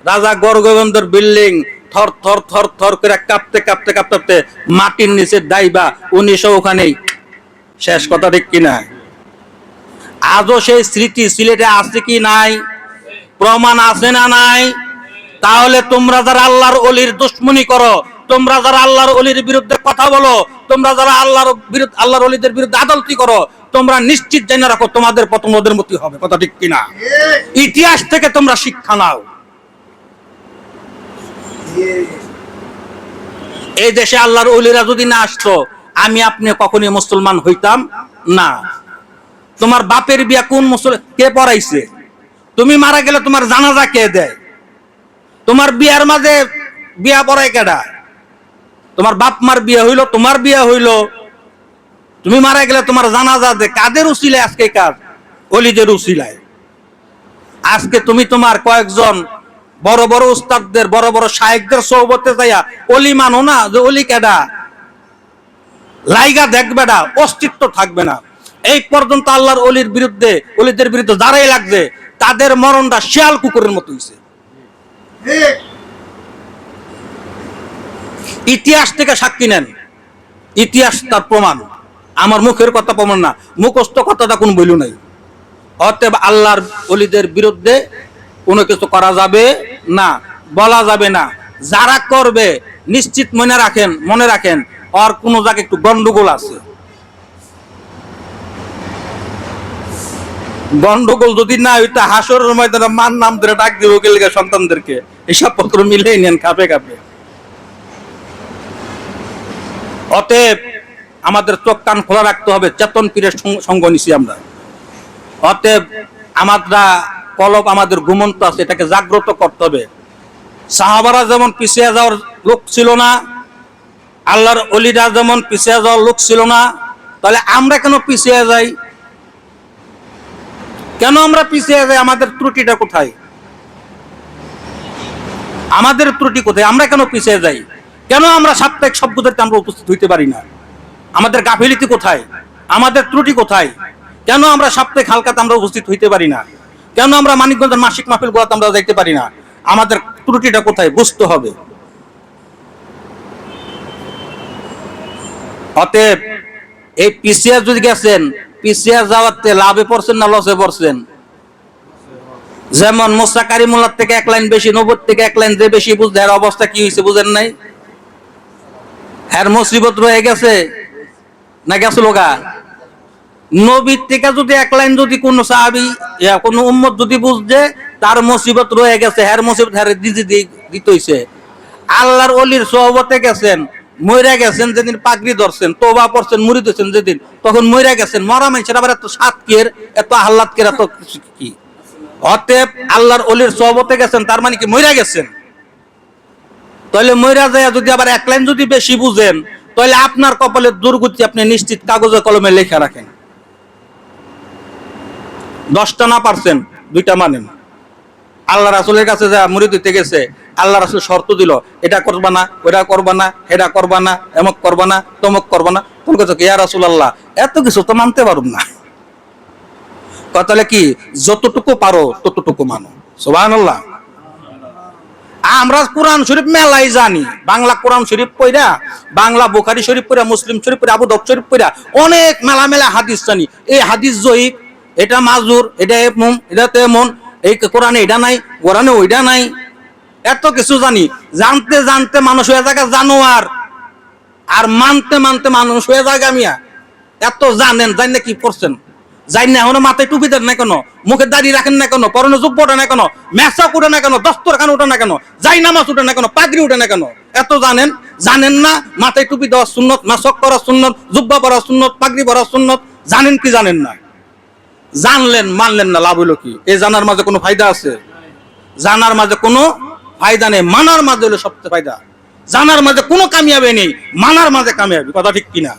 রাজা গর্গবন্ধর বিল্ডিং থর থর থর থর করে কাঁপতে কাঁপতে কাঁপতে মাটির নিচে দাইবা 1900 ওখানেই শেষ। কথা ঠিক কিনা? আজও সেই স্মৃতি সিলেটে আছে কি নাই? প্রমাণ আছে না নাই? তাহলে তোমরা যারা আল্লাহর ওলির দুশমনি করো, তোমরা যারা আল্লাহর ওলির বিরুদ্ধে কথা বলো, তোমরা যারা আল্লাহর ওলিদের বিরুদ্ধে আদালতি করো, তোমরা নিশ্চিত জেনে রাখো তোমাদের পতন ওদের মতো হবে। কথা ঠিক কিনা? ইতিহাস থেকে তোমরা শিক্ষা নাও। এই দেশে আল্লাহর ওলিরা যদি না আসতো, আমি আপনি কখনোই মুসলমান হইতাম না। তোমার বাপের বিয়া কোন কে পড়াইছে? তুমি মারা গেলে তোমার জানাজা কে দেয়? তোমার বিয়ার মাঝে বিয়া পড়ায় কেডা? তোমার বাপ মার বিয়া হইলো, তোমার বিয়া হইলো, তুমি মারা গেলে তোমার জানাজা দে। কাদের উসিলায় আজকে কাজ? ওলিদের উসিলায়। আজকে তুমি তোমার কয়েকজন বড় বড় উস্তাদদের, বড় বড় শায়েখদের সোহবতে যাইয়া ওলি মানো না, যে ওলি কেডা? লাইগা দেখবে না, অস্তিত্ব থাকবে না। এই পর্যন্ত আল্লাহর ওলির বিরুদ্ধে, ওলিদের বিরুদ্ধে যারাই লাগছে তাদের মরণটা শিয়াল কুকুরের মতো হইছে। ইতিহাস থেকে সাক্ষী নেন, ইতিহাস তার প্রমাণ। আমার মুখের কথা প্রমাণ না, মুখস্থ কথাটা কোন বইল নাই। অতএব আল্লাহর ওলিদের বিরুদ্ধে কোনো কিছু করা যাবে না, বলা যাবে না। যারা করবে নিশ্চিত মনে রাখেন আর কোনো জায়গায় একটু গন্ডগোল আছে। গন্ডগোল যদি না হইতে হাসরের ময়দানে মান নাম ধরে ডাক দিব গেলে সন্তানদেরকে, এসব পত্র মিলেই নেন কাপে কাপে। অতএব আমাদের চোখ কান খোলা রাখতে হবে। চেতন পীরের সঙ্গ নিছি আমরা। অতএব আমরা কলব আমাদের ঘুমন্ত আছে, এটাকে জাগ্রত করতে হবে। সাহাবারা যেমন পিছিয়ে যাওয়ার লোক ছিল না, আল্লাহর ওলিরা যেমন পিছিয়ে যাওয়ার লোক ছিল না, তাহলে আমরা কেন পিছিয়ে যাই? কেন আমরা পিছিয়ে যাই? আমাদের ত্রুটিটা কোথায়? আমাদের ত্রুটি কোথায়? আমরা কেন পিছিয়ে যাই? কেন আমরা সাপ্তাহিক সভ্যতাতে আমরা উপস্থিত হইতে পারি না? আমাদের গাফিলতি কোথায়, আমাদের ত্রুটি কোথায়? কেন আমরা সাপ্তাহিক হালকাতে আমরা উপস্থিত হইতে পারি না? কেন আমরা মানিকগঞ্জের মাসিক মাহফিল গুলাতে আমরা যাইতে পারি না? আমাদের ত্রুটিটা কোথায় বুঝতে হবে। অতএব এই পিসিআর যদি গেছেন, পিসিআর যাওয়াতে লাভে পড়ছেন না লসে পড়ছেন? যেমন মুসা কারিমুল্লাহ থেকে এক লাইন বেশি, নবুয়ত থেকে এক লাইন যে বেশি বুঝলে এর অবস্থা কি হয়েছে বুঝেন নাই? এর মুসিবত রয়ে গেছে না গেছিল গা? নবীর থেকে যদি এক লাইন যদি কোন সাহাবী কোন উম্মত যদি বুঝছে তার মুসিবত রয়ে গেছে, এর মুসিবত এর দিতে হইছে। আল্লাহর ওলির সোহবতে গেছেন, মইরা গেছেন যেদিন পাগড়ি ধরছেন, তওবা পড়ছেন, মুরিদ হইছেন যেদিন, তখন মইরা গেছেন। মরা মানুষের আবার এত সাতকের, এত আহ্লাদকের, এত কি? অতএব আল্লাহর ওলির সোহবতে গেছেন তার মানে কি মইরা গেছেন? তাহলে মইরা যায় যদি আবার এক লাইন যদি বেশি বুঝেন, তাহলে আপনার কপালের দুর্গতি আপনি নিশ্চিত কাগজে কলমে লেখা রাখেন। 10টা না পারছেন 2টা মানেন। আল্লাহ রাসূলের কাছে যা মুরিদ হইতে গেছে, আল্লাহ রাসূল শর্ত দিল, এটা করবা না, ওটা করবা না, এটা করবা না, এমক করবা না, তমক করবা না। তুমি কইছো ইয়া রাসূলুল্লাহ এত কিছু তো মানতে পারুম না। তাহলে কি যতটুকু পারো ততটুকু মানো। সুবহানাল্লাহ। আমরা কোরআন শরীফ মেলাই জানি, বাংলা কোরআন শরীফ পড়া, বাংলা বুখারী শরীফ পড়া, মুসলিম শরীফ পড়া, আবু দাউদ শরীফ পড়া অনেক মেলা মেলা হাদিস জানি। এই হাদিস জয়ীফ, এটা মাজুর, এটা এমন, এটা তেমন, এই কোরআনে এটা নাই, কোরআনে ওইটা নাই, এত কিছু জানি। জানতে জানতে মানুষ হয়ে যায় জানোয়ার, আর মানতে মানতে মানুষ হয়ে যায় গামিয়া। এত জানেন, জানি না কি করছেন, জানি না এখনো মাথায় টুপি দেন না কেন, মুখে দাড়ি রাখেন না কেন, পরনে জুব্বা ওঠে না কেন, মেসাক উঠে না কেন, দস্তরখান উঠে না কেন, যাই নামাজ উঠে না কেন, পাগড়ি উঠে না কেন? এত জানেন, জানেন না মাথায় টুপি দেওয়া সুন্নত, মেসাক করা সুন্নত, জুব্বা পরা সুন্নত, পাগড়ি পরা সুন্নত, জানেন কি জানেন না? জানলেন মানলেন না, লাভ হলো কি? এই জানার মাঝে কোনো ফায়দা আছে? জানার মাঝে কোনো ফায়দা নেই, মানার মাঝে হলো সবচেয়ে ফায়দা। জানার মাঝে কোনো কামিয়াবি নেই, মানার মাঝে কামিয়াবি। কথা ঠিক কিনা?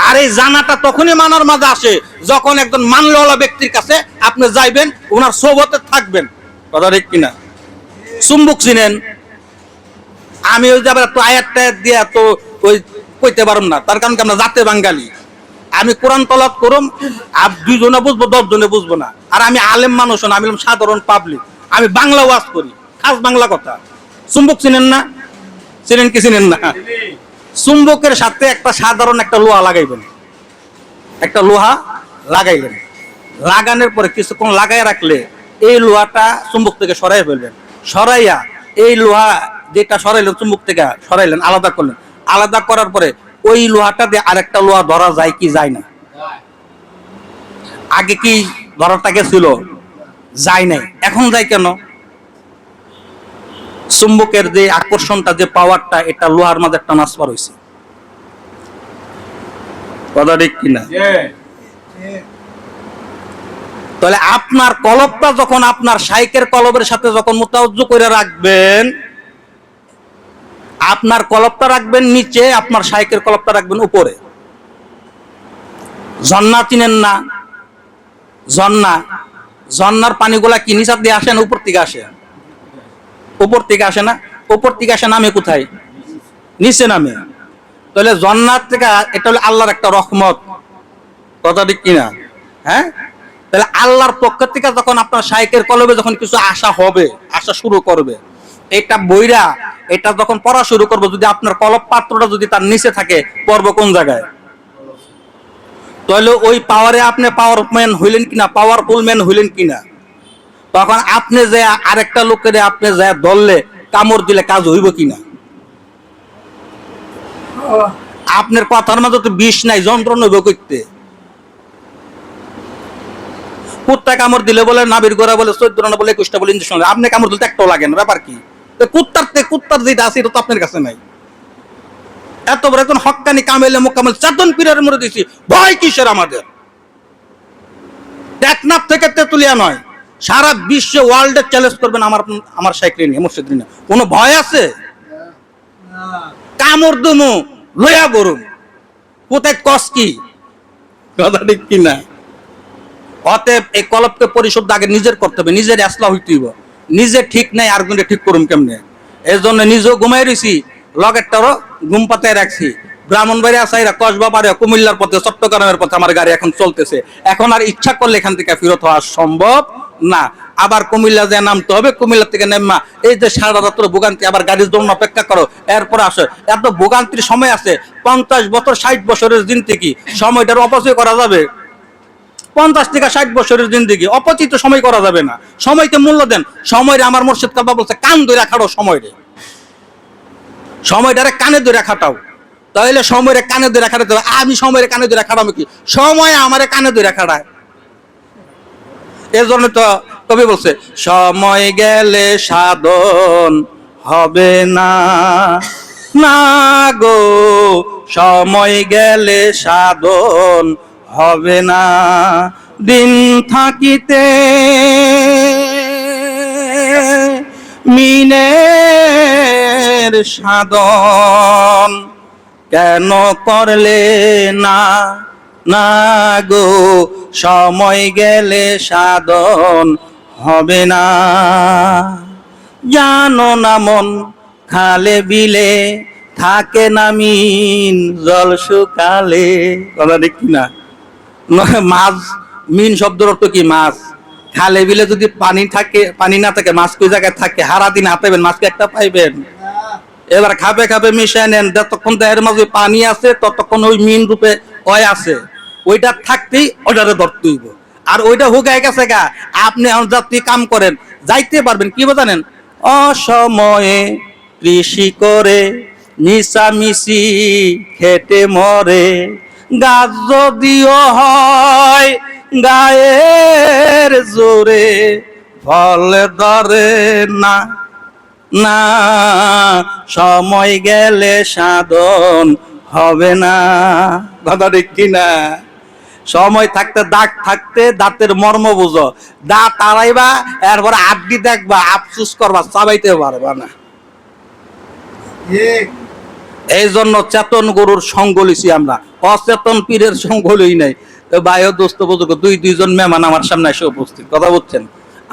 আর এই জানাটা তখনই মানার মাঝে আসে যখন একজন মানলওয়ালা ব্যক্তির কাছে আপনি যাইবেন, ওনার সোহবতে থাকবেন। কথা ঠিক কিনা? চুম্বক চিনেন? আমি ওই যাবার তো আয়াত দিয়ে তো ওই কইতে পারুম না, তার কারণ কি আমরা জাতে বাঙালি। আমি কোরআন তলাত করুম, আর 2 জনে বুঝবো, 10 জনে বুঝবো না। আর আমি আলেম মানুষ না, আমি সাধারণ পাবলিক, আমি বাংলা ওয়াজ করি, খাস বাংলা কথা। চুম্বক চিনেন না? চিনেন কি চিনেন না? চুম্বকের সাথে একটা সাধারণ একটা লোহা লাগাইবেন, একটা লোহা লাগাইলেন, লাগানোর পরে কিছুক্ষণ লাগাই রাখলে এই লোহাটা চুম্বক থেকে সরাই ফেলবেন। সরাইয়া এই লোহা যেটা সরাইলেন, চুম্বক থেকে সরাইলেন, আলাদা করলেন। আলাদা করার পরে ওই লোহাটা দিয়ে আরেকটা লোহা ধরা যায় কি যায় না? আগে কি ধরাটা গেছিল? যায় নাই। এখন যায় কেন? চুম্বকের যে আকর্ষণটা, যে পাওয়ারটা, এটা লোহার মাঝে ট্রান্সফার হয়েছে। কথা ঠিক কিনা? তাহলে আপনার কলবটা যখন আপনার শাইখের কলবের সাথে যখন মুতাওয়াজ্জু করে রাখবেন, আপনার কলবটা রাখবেন নিচে, আপনার শাইখের কলবটা রাখবেন উপরে। ঝর্ণা চিনেন না? ঝর্ণা, ঝর্ণার পানিগুলা কি নিচে দিয়ে আসে না উপর থেকে আসে? উপর থেকে আসে না? উপর থেকে আসে, নামে কোথায়? নিচে নামে। তাহলে জান্নাত থেকে, এটা হলো আল্লাহর একটা রহমত। কথা ঠিক কিনা? হ্যাঁ। তাহলে আল্লাহর পক্ষ থেকে যখন আপনার শাইখের কলবে যখন কিছু আশা হবে, আশা শুরু করবে, এটা বইরা এটা যখন পড়া শুরু করবে, যদি আপনার কলব পাত্রটা যদি তার নিচে থাকে, পড়বো কোন জায়গায়? তাহলে ওই পাওয়ারে আপনি পাওয়ারম্যান হইলেন কিনা, পাওয়ারফুল ম্যান হইলেন কিনা? তখন আপনি যে আরেকটা লোকের আপনি যে ধরলে, কামড় দিলে কাজ হইব কিনা? আপনার কথার মাঝে তো বিষ নাই, যন্ত্রণা হইব করতে। কুত্তা কামড় দিলে বলে নাবির গোড়া বলে 14টা বলে 21টা বলে ইঞ্জেকশন, আপনি কামড় দিলে একটাও লাগে না, ব্যাপার কি? কুত্তার যেটা আছে এটা তো আপনার কাছে নাই। এত বড় একজন হক্কানি কামেলে মোকামেল চাদন পীরের মরে দিছি, ভয় কিসের আমাদের? টেকনাফ থেকে তেতুলিয়া নয়, সারা বিশ্বে ওয়ার্ল্ডে চ্যালেঞ্জ করবেন আমার শাইখকে নিয়ে, মুর্শিদ নিয়ে। কোনো ভয় আছে? কামড় দুমু লইয়া বরুন, কোথায় কস কি? কথা ঠিক কিনা? অতএব এই কলবকে পরিশুদ্ধ আগে নিজের করতে হবে, নিজের ইসলাহ হইতে হইব। নিজে ঠিক নাই আর গুণে ঠিক করুম কেমনে? এই জন্য নিজেও ঘুমাই রয়েছি, লগেরটারও ঘুম পাতায় রাখছি। ব্রাহ্মণবাড়িয়া সাইরা কসবা পারে কুমিল্লার পথে চট্টগ্রামের পথে আমার গাড়ি এখন চলতেছে। এখন আর ইচ্ছা করলে এখান থেকে ফেরত হওয়া সম্ভব না। আবার কুমিল্লা যে নামতে হবে, কুমিল্লা থেকে নেমা এই যে সারা রাত্র ভোগান্তি, আবার গাড়ির জন্য অপেক্ষা করো, এরপর আসো। এত ভোগান্তির সময় আছে, 50 বছর 60 বছরের জিন্দেগি, সময়টার অপচয় করা যাবে? 50 থেকে 60 বছরের জিন্দেগি অপচিত সময় করা যাবে না। সময়কে মূল্য দেন। সময় আমার মুর্শিদ কাবা বলছে কান ধরে খাড়ো, সময়টারে কানে ধরে খাটাও। তাহলে সময়ের কানে ধরে খাটাতে হবে। আমি সময়ের কানে ধরে খাটাবো কি? সময় আমারে কানে ধরে খাটায়। এর জন্য তো কবি বলছে সময় গেলে সাধন হবে না, না গো সময় গেলে সাধন হবে না। দিন থাকিতে মিনের সাধন কেন করলে না, না গো সময় গেলে সাধন হবে না। জানো না মন খালে বিলে থাকে না মিন জল শুকালে। কথা ঠিক কিনা? মাছ, মিন শব্দের অর্থ কি? মাছ। খালে বিলে যদি পানি থাকে, পানি না থাকে, মাছ কই জায়গায় থাকে? হারা দিন হাঁটাবেন, মাছকে একটা পাইবেন? এবার খাবে খাবে মিশাই নেন, যতক্ষণ দেহের মাঝে পানি আছে ততক্ষণ ওই মিন রূপে ওই আছে, ওইটা থাকতেই ওইটারে ধরতে হইব। আর ওইটা হুগায় গেছে গা, আপনি যাত্রী কাম করেন, যাইতে পারবেন কি জানেন? অসময়ে কৃষি করে মিশামিশি খেটে মরে, গাছ যদিও হয় গায়ের জোরে ফল ধরে না, না সময় গেলে সাধন হবে না। কথা ঠিক কিনা? সময় থাকতে দাঁত থাকতে দাঁতের মর্ম বুঝো, দাঁত আড়াইবা, এরপরে আড্ডি দেখবা, আফসুস করবা, চাবাইতে পারবা না। এই জন্য চেতন গরুর সঙ্গ লিছি আমরা, অচেতন পীরের সঙ্গ লই নাই। ভাইও দোস্ত বুঝুক, দুইজন মেহমান আমার সামনে এসে উপস্থিত। কথা বলছেন,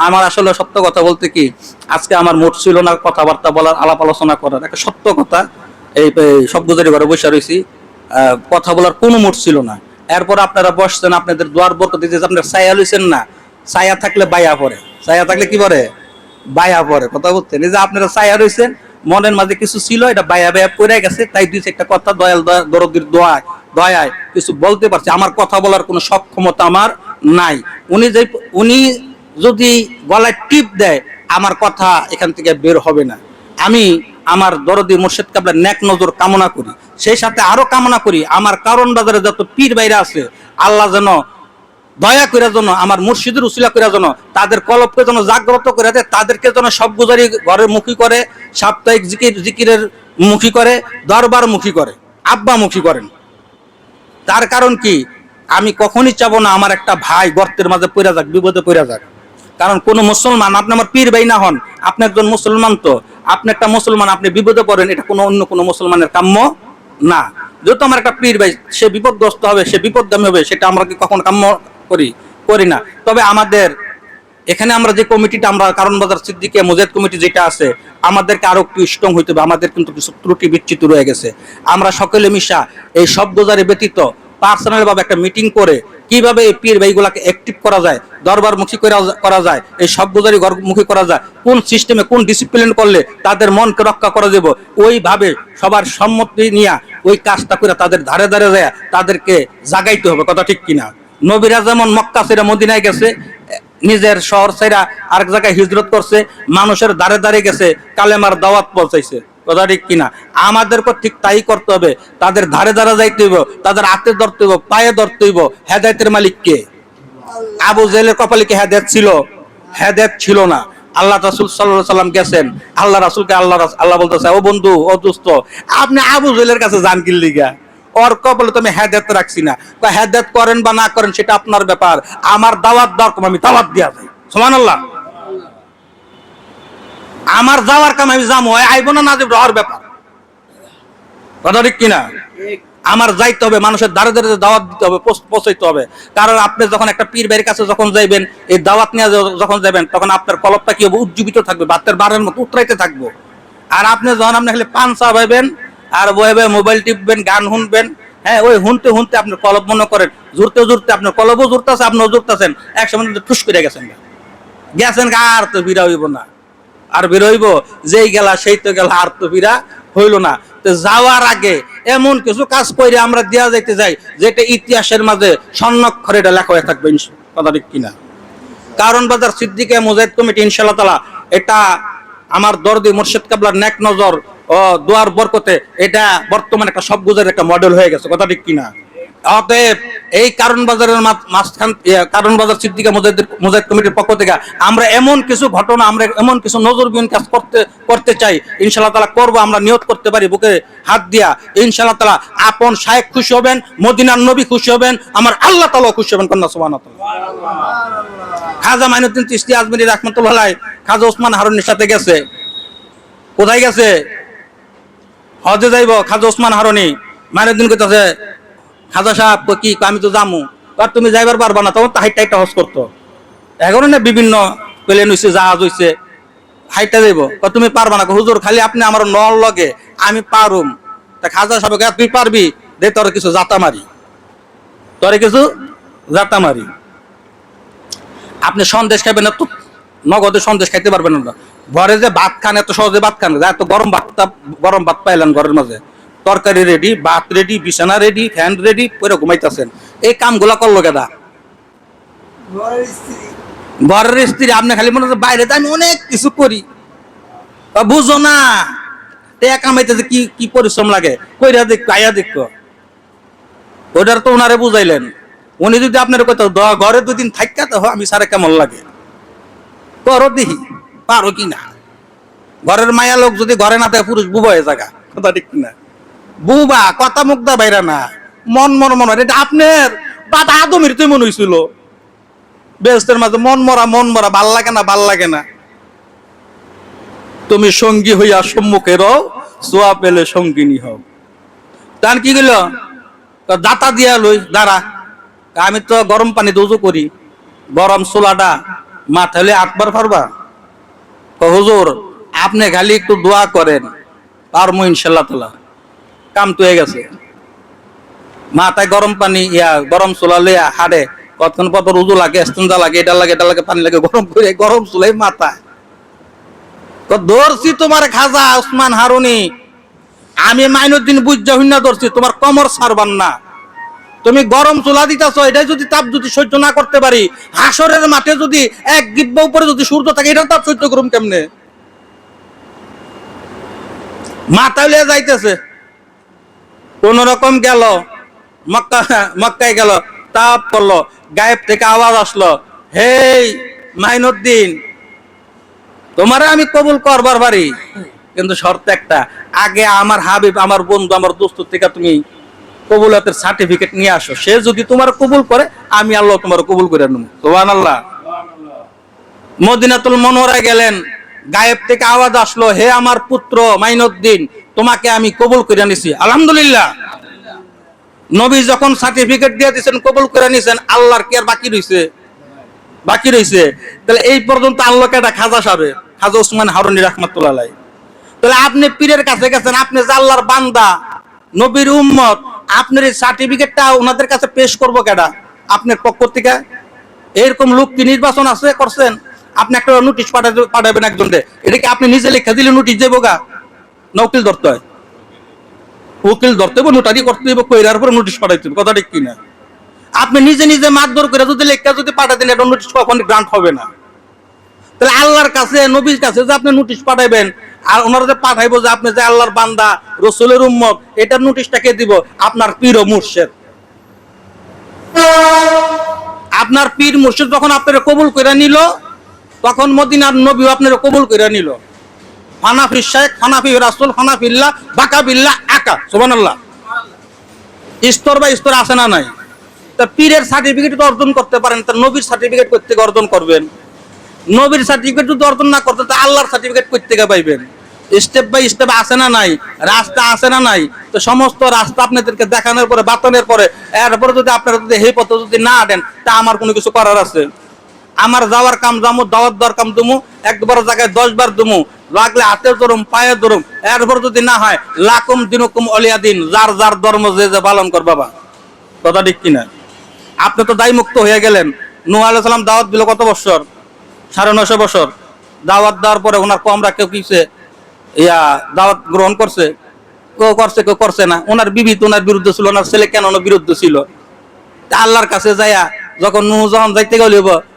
আমার আসলে সত্য কথা বলতে কি, আজকে আমার মোট ছিল না কথাবার্তা বলার, আলাপ আলোচনা করার। একটা সত্য কথা, এই সবগুজারি ঘরে বসে রয়েছি, কথা বলার কোনো মোট ছিল না। এরপর আপনারা বসছেন, আপনাদের দোয়ার বরকত দিতে, আপনার ছায়া লইছেন না, ছায়া থাকলে বায়া পড়ে, ছায়া থাকলে কি পড়ে? বায়া পড়ে। কথা বলছেন, এই যে আপনারা ছায়া রয়েছেন, মনের মাঝে কিছু ছিল, এটা বায়া বায়া পড়ে গেছে, তাই দুই একটা কথা দয়াল দরদির দয়ায় কিছু বলতে পারছি। আমার কথা বলার কোনো সক্ষমতা আমার নাই। উনি যদি গলায় টিপ দেয়, আমার কথা এখান থেকে বের হবে না। আমি আমার দরদি মুর্শিদ কাবলার নেক নজর কামনা করি, সেই সাথে আরো কামনা করি আমার কারণ বাজারে যত পীর বাইরে আছে, আল্লাহ যেন দয়া করে, যেন আমার মুর্শিদের উসিলা করে, যেন তাদের কলবকে যেন জাগ্রত করে দেয়, তাদেরকে যেন সব গুজারি ঘরের মুখী করে, সাপ্তাহিক জিকিরের মুখী করে, দরবার মুখী করে, আব্বা মুখী করেন। তার কারণ কি, আমি কখনই চাবো না আমার একটা ভাই গর্তের মাঝে পড়ে যাক, বিপদে পড়ে যাক। কারণ কোন মুসলমান, আপনি আমার পীর ভাই না হন, আপনি একজন মুসলমান, তো আপনি একটা মুসলমান, আপনি বিপদে পড়েন, এটা কোনো অন্য কোনো মুসলমানের কাম্য না। যেহেতু আমার একটা পীর ভাই, সে বিপদগ্রস্ত হবে, সে বিপদগামী হবে, সেটা আমরা কি কখন কাম্য করি না। তবে আমাদের এখানে আমরা যে কমিটিটা, আমরা কারণ বাজার সিদ্দিকিয়া মুজাহিদ কমিটি যেটা আছে, আমাদেরকে আরো একটু স্ট্রং হইতে হবে। আমাদের কিন্তু কিছু ত্রুটি বিচ্যুতি রয়ে গেছে। আমরা সকলে মিশা এই সব গোজারি ব্যতীত পার্সোনাল ভাবে একটা মিটিং করে কিভাবে এই পীর ভাইগুলাকে অ্যাক্টিভ করা যায়, দরবার মুখী করা যায়, এই সব গোজারি মুখী করা যায়, কোন সিস্টেমে, কোন ডিসিপ্লিন করলে তাদের মনকে রক্ষা করা যাবে, ওইভাবে সবার সম্মতি নিয়ে ওই কাজটা করে তাদের ধারে ধারে যায় তাদেরকে জাগাইতে হবে। কথা ঠিক কিনা? নবীরা যেমন মক্কা ছেড়ে মদিনায় গেছে, নিজের শহর ছেড়ে আরেক জায়গায় হিজরত করছে, মানুষের দ্বারে দ্বারে গেছে, কালেমার দাওয়াত পৌঁছাইছে। কথা ঠিক কিনা? আমাদেরকে ঠিক তাই করতে হবে, তাদের ধারে ধারে যাইতে হইব, তাদের হাতে ধরতে হইব, পায়ে ধরতে হইব। হেদায়েতের মালিক কে? আবু জেহেলের কপালে কি হেদায়েত ছিল? হেদায়েত ছিল না। আল্লাহ রাসূল সাল্লাল্লাহু আলাইহি সাল্লাম গেছেন, আল্লাহ রাসূলকে আল্লাহ বলতেছে, ও বন্ধু, ও দোস্ত, আপনি আবু জেহেলের কাছে যান কি লিগা? ওর কপালে তুমি হেদায়েত রাখছি না। হেদায়েত করেন বা না করেন সেটা আপনার ব্যাপার, আমার দাওয়াত দরকার, আমি দাওয়াত দিয়া যাই। সুবহানাল্লাহ। আমার যাওয়ার কাম আমি যাবো, আইব না, না যাবো ওর ব্যাপার। কথা ঠিক কিনা? আমার যাইতে হবে, মানুষের দ্বারে দ্বারে দাওয়াত দিতে হবে, পৌঁছাইতে হবে। কারণ আপনি যখন একটা পীর ভাইয়ের কাছে যখন যাইবেন, এই দাওয়াত নিয়ে যখন যাবেন, তখন আপনার কলবটা কি হবে? উজ্জীবিত থাকবে, বাতের বারের মতো উতরাইতে থাকবো। আর আপনি যখন আপনি খালি পান চা পাইবেন আর বয়ে বয়ে মোবাইল টিপবেন, গান শুনবেন। হ্যাঁ, ওই শুনতে শুনতে আপনার কলব মনে করেন জুড়তে জুড়তে আপনার কলবও জুড়তেছে, আপনিও জুড়তেছেন, এক সময় ঠুস করে গেছেন গেছেন, আর তো বিরা হইব না, আর বের হইব যেই গেলা সেই তো গেলা, আর তো বিরা হইল না। তো যাওয়ার আগে এমন কিছু কাজ করে আমরা দেওয়া যাইতে যাই যেটা ইতিহাসের মাঝে স্বর্ণাক্ষরে এটা লেখা হয়ে থাকবে, কথা ঠিক কিনা? কারণ বাজার সিদ্দিকে মুজাহিদ কমিটি ইনশাআল্লাহ তাআলা, এটা আমার দরদি মুর্শিদ কাবলার নেক নজর ও দোয়ার বরকতে এটা বর্তমানে একটা সব গুজের একটা মডেল হয়ে গেছে, কথা ঠিক কিনা? অতএব এই কারণ বাজারের মাঝখান, কারণ বাজার সিদ্দিকা মুজাহিদ কমিটির পক্ষ থেকে আমরা এমন কিছু ঘটনা, আমরা এমন কিছু নজরবিহীন কাজ করতে চাই, ইনশাআল্লাহ তাআলা করব। আমরা নিয়ত করতে পারি বুকে হাত দিয়া, ইনশাআল্লাহ তাআলা আপন শায়েখ খুশি হবেন, মদিনার নবী খুশি হবেন, আমার আল্লাহ তাআলা খুশি হবেন, কন্যা সুবহানাল্লাহ। খাজা মাইনুদ্দিন চিশতি আজমিরি রাহমাতুল্লাহ আলাইহি খাজা ওসমান হারুনির সাথে গেছে। কোথায় গেছে? হজে যাইব। খাজা ওসমান হারুনি মাইনুদ্দিন কইতাছে, খাজা সাহেব কি আমি তো যামু, আর তুমি যাইবার পারবা না, তখন তো হাইটটা একটা হজ করতো, এখন না বিভিন্ন প্লেন হইছে, জাহাজ হইছে, হাইটটা যাইব, তুমি পারবা না। হুজুর খালি আপনি আমার নল লগে, আমি পারুম। তা খাজা সাহেব তুই পারবি, দে তোর কিছু জাতা মারি, তোরে কিছু জাতা মারি। আপনি সন্দেশ খাইবেন না তো, নগদে সন্দেশ খাইতে পারবেন না। ঘরে যে ভাত খান, এত সহজে ভাত খান, এত গরম ভাত পাইলেন ঘরের মাঝে, তরকারি রেডি, ভাত রেডি, বিছানা রেডি, ফ্যান রেডি, পরে ঘুমাইতেছেন। এই কামগুলা করলো কেদা? ঘরের স্ত্রী। আপনি খালি মনে হচ্ছে বাইরে আমি অনেক কিছু করি, বুঝো না টেকা কামাইতেছে কি কি পরিশ্রম লাগে, কইরা দেখো, আয়া দেখো। ওইটার তো ওনারে বুঝাইলেন। উনি যদি আপনার কইতো ঘরে দুদিন থাকা তো আমি সারে কেমন লাগে, করো দেখি পারো কি না। ঘরের মায়া লোক যদি ঘরে না থাকে, পুরুষ বুবা হয়ে জায়গা, কথা ঠিক না? বুবা, কথা মুক্তা বাইরা না, মন মন এটা আপনার বাবা আদমের তুই মনে হয়েছিল বেহেশতের মাঝে, মন মরা ভাল লাগে না, ভাল লাগে না। তুমি সঙ্গী হইয়া সম্মুখে রও, সোয়া পেলে সঙ্গিনী হও। তার কি গেল? দাতা দিয়া লই দাঁড়া, আমি তো গরম পানি দৌজু করি, গরম চুলাটা মাথা হলে 8 বার পারবা? হুজুর আপনি খালি একটু দোয়া করেন, পারমু ইনশাআল্লাহ তাআলা। কাম তো হয়ে গেছে। মাথায় গরম পানি, গরম চুলা লইয়া হাড়ে কতক্ষণ পর উজু লাগে, ইস্তেঞ্জা লাগে, এটা লাগে, এটা লাগে, পানি লাগে, গরম করে গরম চুলাই মাথায়। তো ধরছি তোমার খাজা ওসমান হারুনি, আমি মাইনুদ্দিন বুঝা হইনা ধরছি, তোমার কমর ছাড়বান না। তুমি গরম চুলা দিতেছ, এটাই যদি তাপ যদি সহ্য না করতে পারি, হাসরের মাঠে যদি এক গিব্বা উপরে যদি সূর্য থাকে, এটার তাপ সহ্য করুম কেমনে? মাথায় লিয়ে যাইতেছে, কোন রকম গেল মক্কায় গেল, তাপ করলো, গায়েব থেকে আওয়াজ আসলো, হেই মাইনুদ্দিন, তোমারে আমি কবুল করবার পারি, কিন্তু শর্ত একটা, আগে আমার হাবিব, আমার বন্ধু, আমার দোস্ত থেকে তুমি কবুলাতের সার্টিফিকেট নিয়ে আসো। সে যদি তোমার কবুল করে, আমি আল্লাহ তোমার কবুল করে নেব। সুবহানাল্লাহ। মদিনাতুল মুনাওয়ারায় গেলেন, গায়েব থেকে আওয়াজ আসলো, হে আমার পুত্র মাইনুদ্দিন, তোমাকে আমি কবুল করে নিছি, আলহামদুলিল্লাহ। নবী যখন সার্টিফিকেট দিয়ে দিয়েছেন, কবুল করে নিছেন, আল্লাহর কি আর বাকি রইছে? বাকি রইছে। তাহলে এই পর্যন্ত আল্লাহকে একটা খাজা সাবে, খাজা ওসমান হারুনি রাহমাতুল্লাহ আলাইহি। তাহলে আপনি পীরের কাছে গেছেন, আপনি যে আল্লাহর বান্দা, নবীর উম্মত, আপনার এই সার্টিফিকেটটা ওনাদের কাছে পেশ করবো কেডা? আপনার পক্ষ থেকে এরকম লোক কি নির্বাচন আছে করছেন? আপনি একটা নোটিশ পাঠাবেন একজনকে, এটা কি আপনি নিজে লেখা দিলে নোটিশ যাবো গা? না উকিল ধরতে হয়? উকিল ধরতে হবে, নোটারি করতে হবে, কইরার পরে নোটিশ পাঠাইতে হবে, কথা ঠিক কিনা? আপনি নিজে নিজে মারধর করে যদি লেখা যদি পাঠা দিন, এটা নোটিশ কখন গ্রান্ট হবে না। তাহলে আল্লাহর কাছে, নবীর কাছে যে আপনি নোটিশ পাঠাইবেন, আর ওনারা যে পাঠাইবো যে আপনি যে আল্লাহর বান্দা, রসুলের উম্মত, এটার নোটিশটা কে দিব? আপনার পীর ও মুর্শিদ। আপনার পীর মুর্শিদ যখন আপনারা কবুল করে নিল, তখন মদিনার নবী আপনারা কবুল করে নিল। হানাফি শেখ, হানাফি রাসূল, হানাফিল্লাহ, বাকাবিল্লাহ, আকা, সুবহানাল্লাহ। স্তর বা স্তর আছে না নাই? তা পীরের সার্টিফিকেট অর্জন করতে পারেন, তা নবীর সার্টিফিকেট করতে অর্জন করবেন। নবীর সার্টিফিকেট যদি অর্জন না করতে, তা আল্লাহর সার্টিফিকেট কই থেকে পাইবেন? স্টেপ বাই স্টেপ আছে না নাই? রাস্তা আছে না নাই? তো সমস্ত রাস্তা আপনাদেরকে দেখানোর পরে, বাতানোর পরে, এরপরে যদি আপনারা যদি এই পথে যদি না দেন, তা আমার কোনো কিছু করার আছে? আমার যাওয়ার কাম যামু, দাওয়াত দেওয়ার কাম দুমু, একবার জায়গায় 10 বার দুমু, লাগলে হাতে ধরুম, পায়ে ধরুম, এরপর যদি না হয় লাকুম দিনুকুম অলিয়া দিন, যার যার ধর্ম যে যে পালন কর বাবা। কথা ঠিক কিনা? আপনি তো দায় মুক্ত হয়ে গেলেন। নূহ আলাইহিস সালাম দাওয়াত দিল কত বছর? 950 বছর। দাওয়াত দেওয়ার পরে ওনার কমরা কেউ কিছে দাওয়াত গ্রহণ করছে, কেউ করছে কেউ করছে না। ওনার বিবি তো ওনার বিরুদ্ধে ছিল, ওনার ছেলে কেন ওনার বিরুদ্ধে ছিল। আল্লাহর কাছে যাইয়া যখন নূহ যখন যাইতে গেল,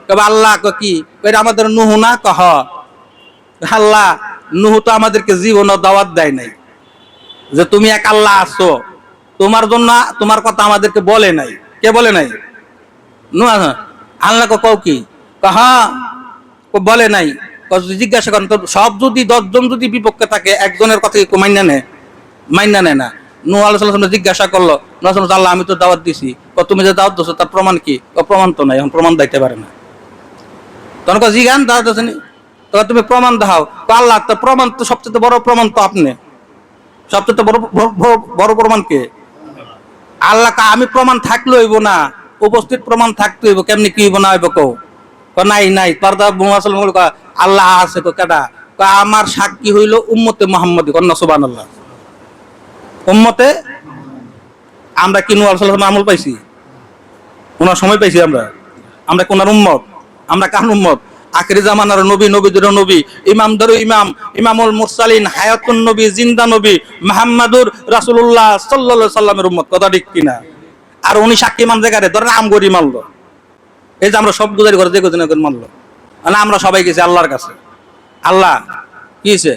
কবে আল্লাহ কি এটা আমাদের নূহ না? কহ আল্লাহ, নূহ তো আমাদেরকে জীবন দাওয়াত দেয় নাই যে তুমি এক আল্লাহ আছো, তোমার জন্য তোমার কথা আমাদেরকে বলে নাই। কে বলে নাই? নূহ। আল্লাহ কও কি? কহা বলে নাই। জিজ্ঞাসা করেন তো, সব যদি 10 জন যদি বিপক্ষে থাকে, একজনের কথা কি মাইনা নেয়? মাইনা নেয় না। নূহ আলাইহিস সালাম জিজ্ঞাসা করলো, আল্লাহ আমি তো দাওয়াত দিছি, তুমি যে দাওয়াত দিছো তার প্রমাণ কি? প্রমাণ তো নাই, এখন প্রমাণ দিতে পারে না। তখন জিগান দাওয়াত দিছেনি, তখন তুমি প্রমাণ দাও। আল্লাহ তো প্রমাণ তো সবচেয়ে বড় প্রমাণ তো আপনি, সবচেয়ে বড় প্রমাণ কে? আল্লাহ। আমি প্রমাণ থাকলে হইব না, উপস্থিত প্রমাণ থাকতে হইব। কেমনি কি হইব না হইব কও? নাই নাই পর্দা আল্লাহ আছে কেডা? আমার সাক্ষী হইল উম্মতে মুহাম্মদী। কন্যা সুবহানাল্লাহ। উম্মতে আমরা কি নূহ আলাইহিস সালাম আমল পাইছি? ওনার সময় পাইছি আমরা? আমরা কোনার উম্মত? আমরা কার উম্মত? আখিরি জামানার নবী, নবীদের নবী, ইমামদারু ইমাম, ইমামুল মুরসালিন, হায়াতুন নবী, জিন্দা নবী মুহাম্মাদুর রাসূলুল্লাহ সাল্লাল্লাহু আলাইহি সাল্লামের উম্মত। কথা ঠিক কিনা? আর উনি সাক্ষী মান জায়গায় ধরেন আমগরি মানলো, এই যে আমরা সব গুজারি করে যে কোদিন মানলো, মানে আমরা সবাই গেছি আল্লাহর কাছে। আল্লাহ কি হয়েছে?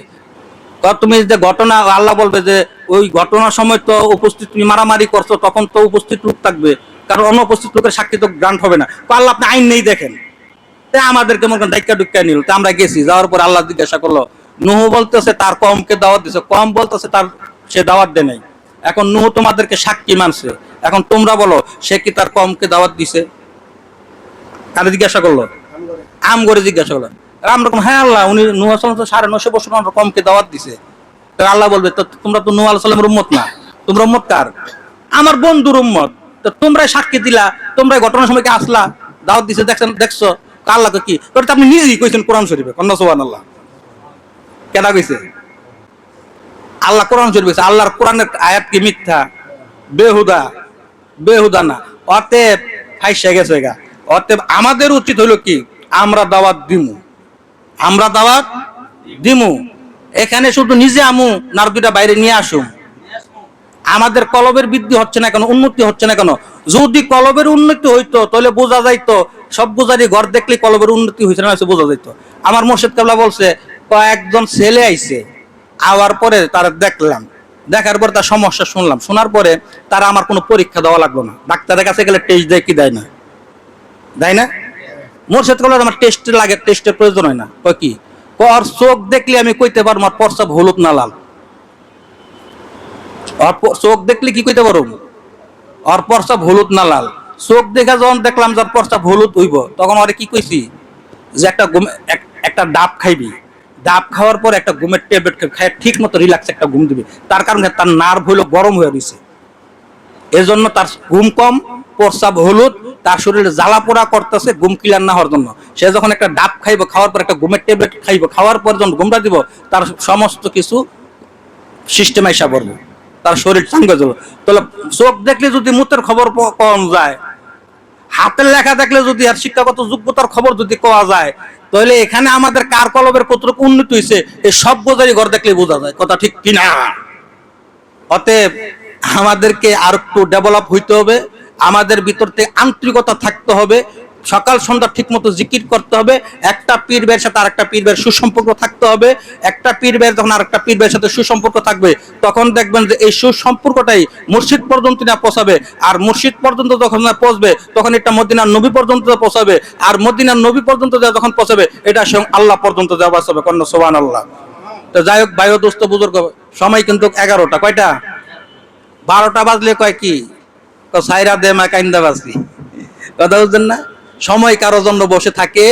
তুমি যে ঘটনা, আল্লাহ বলবে যে ওই ঘটনার সময় তো উপস্থিত, তুমি মারামারি করছো, তখন তো উপস্থিত লোক থাকবে, কারণ অনুপস্থিত লোকের সাক্ষী তো গ্রান্ট হবে না। আল্লাহ আপনি আইন নেই দেখেন, তাই আমাদেরকে মনে করেন ডাইকা ডুক্কা নিল। তা আমরা গেছি, যাওয়ার পর আল্লাহ জিজ্ঞাসা করলো, নূহ বলতেছে তার কমকে দাওয়াত দিছে, কম বলতেছে তার সে দাওয়াত দেয় নাই। এখন নূহ তোমাদেরকে সাক্ষী মানছে, এখন তোমরা বলো সে কি তার কমকে দাওয়াত দিছে? কারে জিজ্ঞাসা করলো? আম করে জিজ্ঞাসা করলো। আমরা হ্যাঁ আল্লাহ, উনি নূহ আলাইহিস সালাম তো 950 বছর আমরা কমকে দাওয়াত দিছে। তো আল্লাহ বলবে, তো তোমরা তো নূহ আলাইহিস সালামের উম্মত না, তোমরা উম্মত কার? আমার বন্ধুর উম্মত। তো তোমরাই সাক্ষী দিলা, তোমরাই ঘটনার সময় কি আসলা, দাওয়াত দিছে, দেখছেন দেখছো। আল্লাহ কি তো আপনি নিজেই কইছেন কোরআন শরীফে। কন্যা সুবহানাল্লাহ। কেডা কইছে? আল্লাহ কোরআন শরীফে কইছে। আল্লাহর কোরআনের আয়াত কি মিথ্যা? বেহুদা, বেহুদা না। অতএব ফাইসা গেছে গা। অতএব আমাদের উচিত হইল কি, আমরা দাওয়াত দিমু, আমরা দাওয়াত দিমু। এখানে শুধু নিজে আমু নার দুইটা বাইরে নিয়ে আসুম। আমাদের কলবের বৃদ্ধি হচ্ছে না কেন, উন্নতি হচ্ছে না কেন? যদি কলবের উন্নতি হইতো তাহলে বোঝা যাইতো, সব গুজারি ঘর দেখলে কলবের উন্নতি হয়েছে না বোঝা যাইতো। আমার মুর্শিদ কেবলা বলছে, কয়েকজন ছেলে আইছে, আওয়ার পরে তার দেখলাম, দেখার পর তার সমস্যা শুনলাম, শোনার পরে তারা আমার কোনো পরীক্ষা দেওয়া লাগলো না। ডাক্তারের কাছে গেলে টেস্ট দেয় কি দেয় না? দেয় না? মুর্শিদ কেবলা আমার টেস্ট লাগে, টেস্টের প্রয়োজন হয় না। কি ওর চোখ দেখলে আমি কইতে পারবো আর প্রস্রাব হলুদ না লাল। চোখ দেখলে কি কইতে পারো? আর প্রস্রাব হলুদ না লাল। চোখ দেখা যখন দেখলাম যার প্রস্রাব হলুদ হইব, তখন ওরে কি কইছি যে একটা ডাব খাইবি, ডাব খাওয়ার পর একটা ঘুমের ট্যাবলেট খাই, ঠিক মতো রিল্যাক্স একটা ঘুম দিবি। তার কারণে তার নার্ভ হইলো গরম হয়ে দিছে, এজন্য তার ঘুম কম, প্রস্রাব হলুদ, তার শরীরে জ্বালা পোড়া করতেছে ঘুম ক্লিয়ার না হওয়ার জন্য। সে যখন একটা ডাব খাইব, খাওয়ার পর একটা ঘুমের ট্যাবলেট খাইব, খাওয়ার পর যখন ঘুমটা দিব, তার সমস্ত কিছু সিস্টেম আইসা পড়বে, তার শরীর চাঙ্গে যাবে। তাহলে চোখ দেখলে যদি মুতের খবর কম যায়, হাতের লেখা দেখলে যদি আর শিক্ষাগত যোগ্যতার খবর যদি পাওয়া যায়, তাহলে এখানে আমাদের কার কলবের কতটুকু উন্নতি হয়েছে এই সব গোজারি ঘর দেখলে বোঝা যায়। কথা ঠিক কিনা? অতএব আমাদেরকে আর একটু ডেভেলপ হইতে হবে, আমাদের ভিতর থেকে আন্তরিকতা থাকতে হবে, সকাল সন্ধ্যা ঠিক মতো জিকির করতে হবে, একটা পীর ভাইয়ের সাথে আরেকটা পীর ভাইয়ের সুসম্পর্ক থাকতে হবে। একটা পীর ভাইয়ের যখন আরেকটা পীর ভাইয়ের সাথে সুসম্পর্ক থাকবে, তখন দেখবেন যে এই সুসম্পর্কটাই মুর্শিদ পর্যন্ত না পৌঁছাবে, আর মুর্শিদ পর্যন্ত যখন না পৌঁছবে, তখন এটা মদিনার নবী পর্যন্ত পৌঁছাবে, আর মদিনার নবী পর্যন্ত যখন পৌঁছাবে, এটা স্বয়ং আল্লাহ পর্যন্ত যাওয়া হবে। কন্যা সুবহানাল্লাহ। তো যাই হোক ভাই ও দোস্ত বুজুর্গ, সময় কিন্তু 11টা, কয়টা? 12টা বাজলে কয় কি সাইরা দে মা কাইন্দা বাজলি। কথা বুঝছেন না? সময় কারো জন্য বসে থাকে,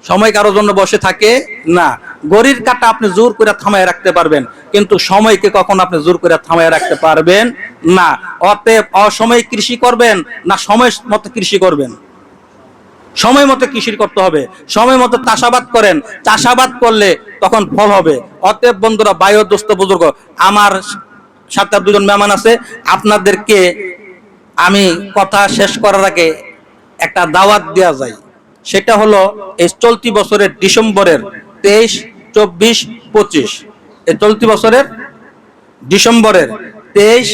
সময় কারো জন্য বসে থাকে না। ঘড়ির কাঁটা আপনি জোর করে থামায় রাখতে পারবেন, কিন্তু সময়কে কখন আপনি জোর করে থামায় রাখতে পারবেন না। অতএব অসময়ে কৃষি করবেন না সময় মতো কৃষি করবেন? সময় মতো কৃষি করতে হবে, সময় মতো চাষাবাদ করেন, চাষাবাদ করলে তখন ফল হবে। অতএব বন্ধুরা, বায়ু দোস্ত বুজুর্গ, আমার সাথে দুজন মেহমান আছে, আপনাদেরকে আমি কথা শেষ করার আগে একটা দাওয়াত দেওয়া যায়। সেটা হলো এই চলতি বছরের ডিসেম্বরের 23, 24, 25, এই চলতি বছরের ডিসেম্বরের 23,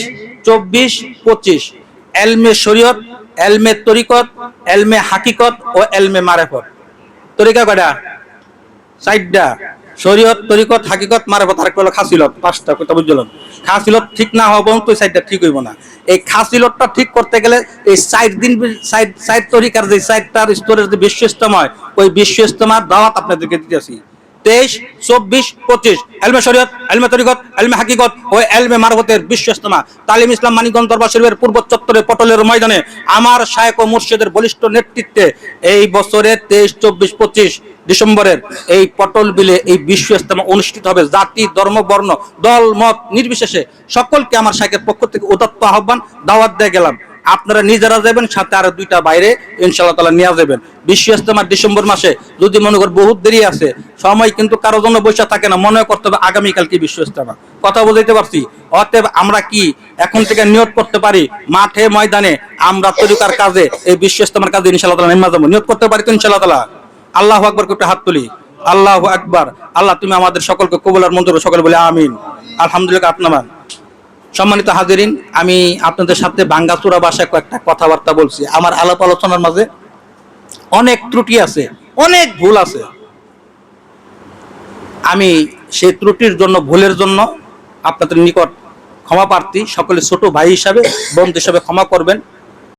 24, 25 এলমে শরীয়ত, এলমে তরিকত, এলমে হাকিকত ও এলমে মারেফত। তরিকা কয়টা? 4টা। শরীয়ত, তরিকত, হাকিকত, মারেফত, আর একটা হলো খাসিলত। 5টা কথা বুঝলাম। খাসিলত ঠিক না হওয়া পর্যন্ত 4টা ঠিক হইব না। এই খাসিলতটা ঠিক করতে গেলে এই 4 দিন 4 তরিকার যে 4টার স্তরের যে বিশ্ব ইজতেমা হয়, ওই বিশ্ব ইজতেমার দাওয়াত আপনাদেরকে দিতেছি। 23, 24, 25 এলমে শরীয়ত, এলমে তরিকত, এলমে হাকিকত ও এলমে মারফতের বিশ্ব ইজতেমা তালিম ইসলাম মানিকগঞ্জ দরবার শরীফের পূর্ব চত্বরে পটলের ময়দানে আমার শায়েখ ও মুর্শিদের বলিষ্ঠ নেতৃত্বে এই বছরের 23, 24, 25 ডিসেম্বরের এই পটল বিলে এই বিশ্ব ইজতেমা অনুষ্ঠিত হবে। জাতি, ধর্ম, বর্ণ, দল, মত নির্বিশেষে সকলকে আমার শায়েখের পক্ষ থেকে উদাত্ত আহ্বান, দাওয়াত দিয়ে গেলাম। আপনারা নিজেরা যাবেন, সাথে আরো 2টা বাইরে ইনশাআল্লাহ তাআলা নিয়ে যাবেন। বিশ্ব ইজতেমা ডিসেম্বর মাসে, যদি মনে করেন বহুত দেরি আছে, সময় কিন্তু কারো জন্য বসে থাকে না, মনে করতে হবে আগামীকাল কি বিশ্ব ইজতেমা। কথা বুঝাইতে পারছি? অতএব আমরা কি এখন থেকে নিয়ত করতে পারি, মাঠে ময়দানে আমরা তরিকার কাজে, এই বিশ্ব ইজতেমার কাজে ইনশাআল্লাহ তাআলা নেমে যাবো। নিয়ত করতে পারি তো ইনশাআল্লাহ তাআলা? আল্লাহু আকবার, একটু হাত তুলি। আল্লাহু আকবার। আল্লাহ তুমি আমাদের সকলকে কবুল আর মঞ্জুর, সকলে বলে আমিন। আলহামদুলিল্লাহ। আপনার সম্মানিত হাজিরিন, আমি আপনাদের সাথে বাঙ্গাচুরা ভাষায় কয়েকটা কথাবার্তা বলছি। আমার আলাপ আলোচনার মাঝে অনেক ত্রুটি আছে, অনেক ভুল আছে। আমি সেই ত্রুটির জন্য, ভুলের জন্য আপনাদের নিকট ক্ষমা প্রার্থী। সকলে ছোট ভাই হিসাবে, বন্ধু হিসাবে ক্ষমা করবেন।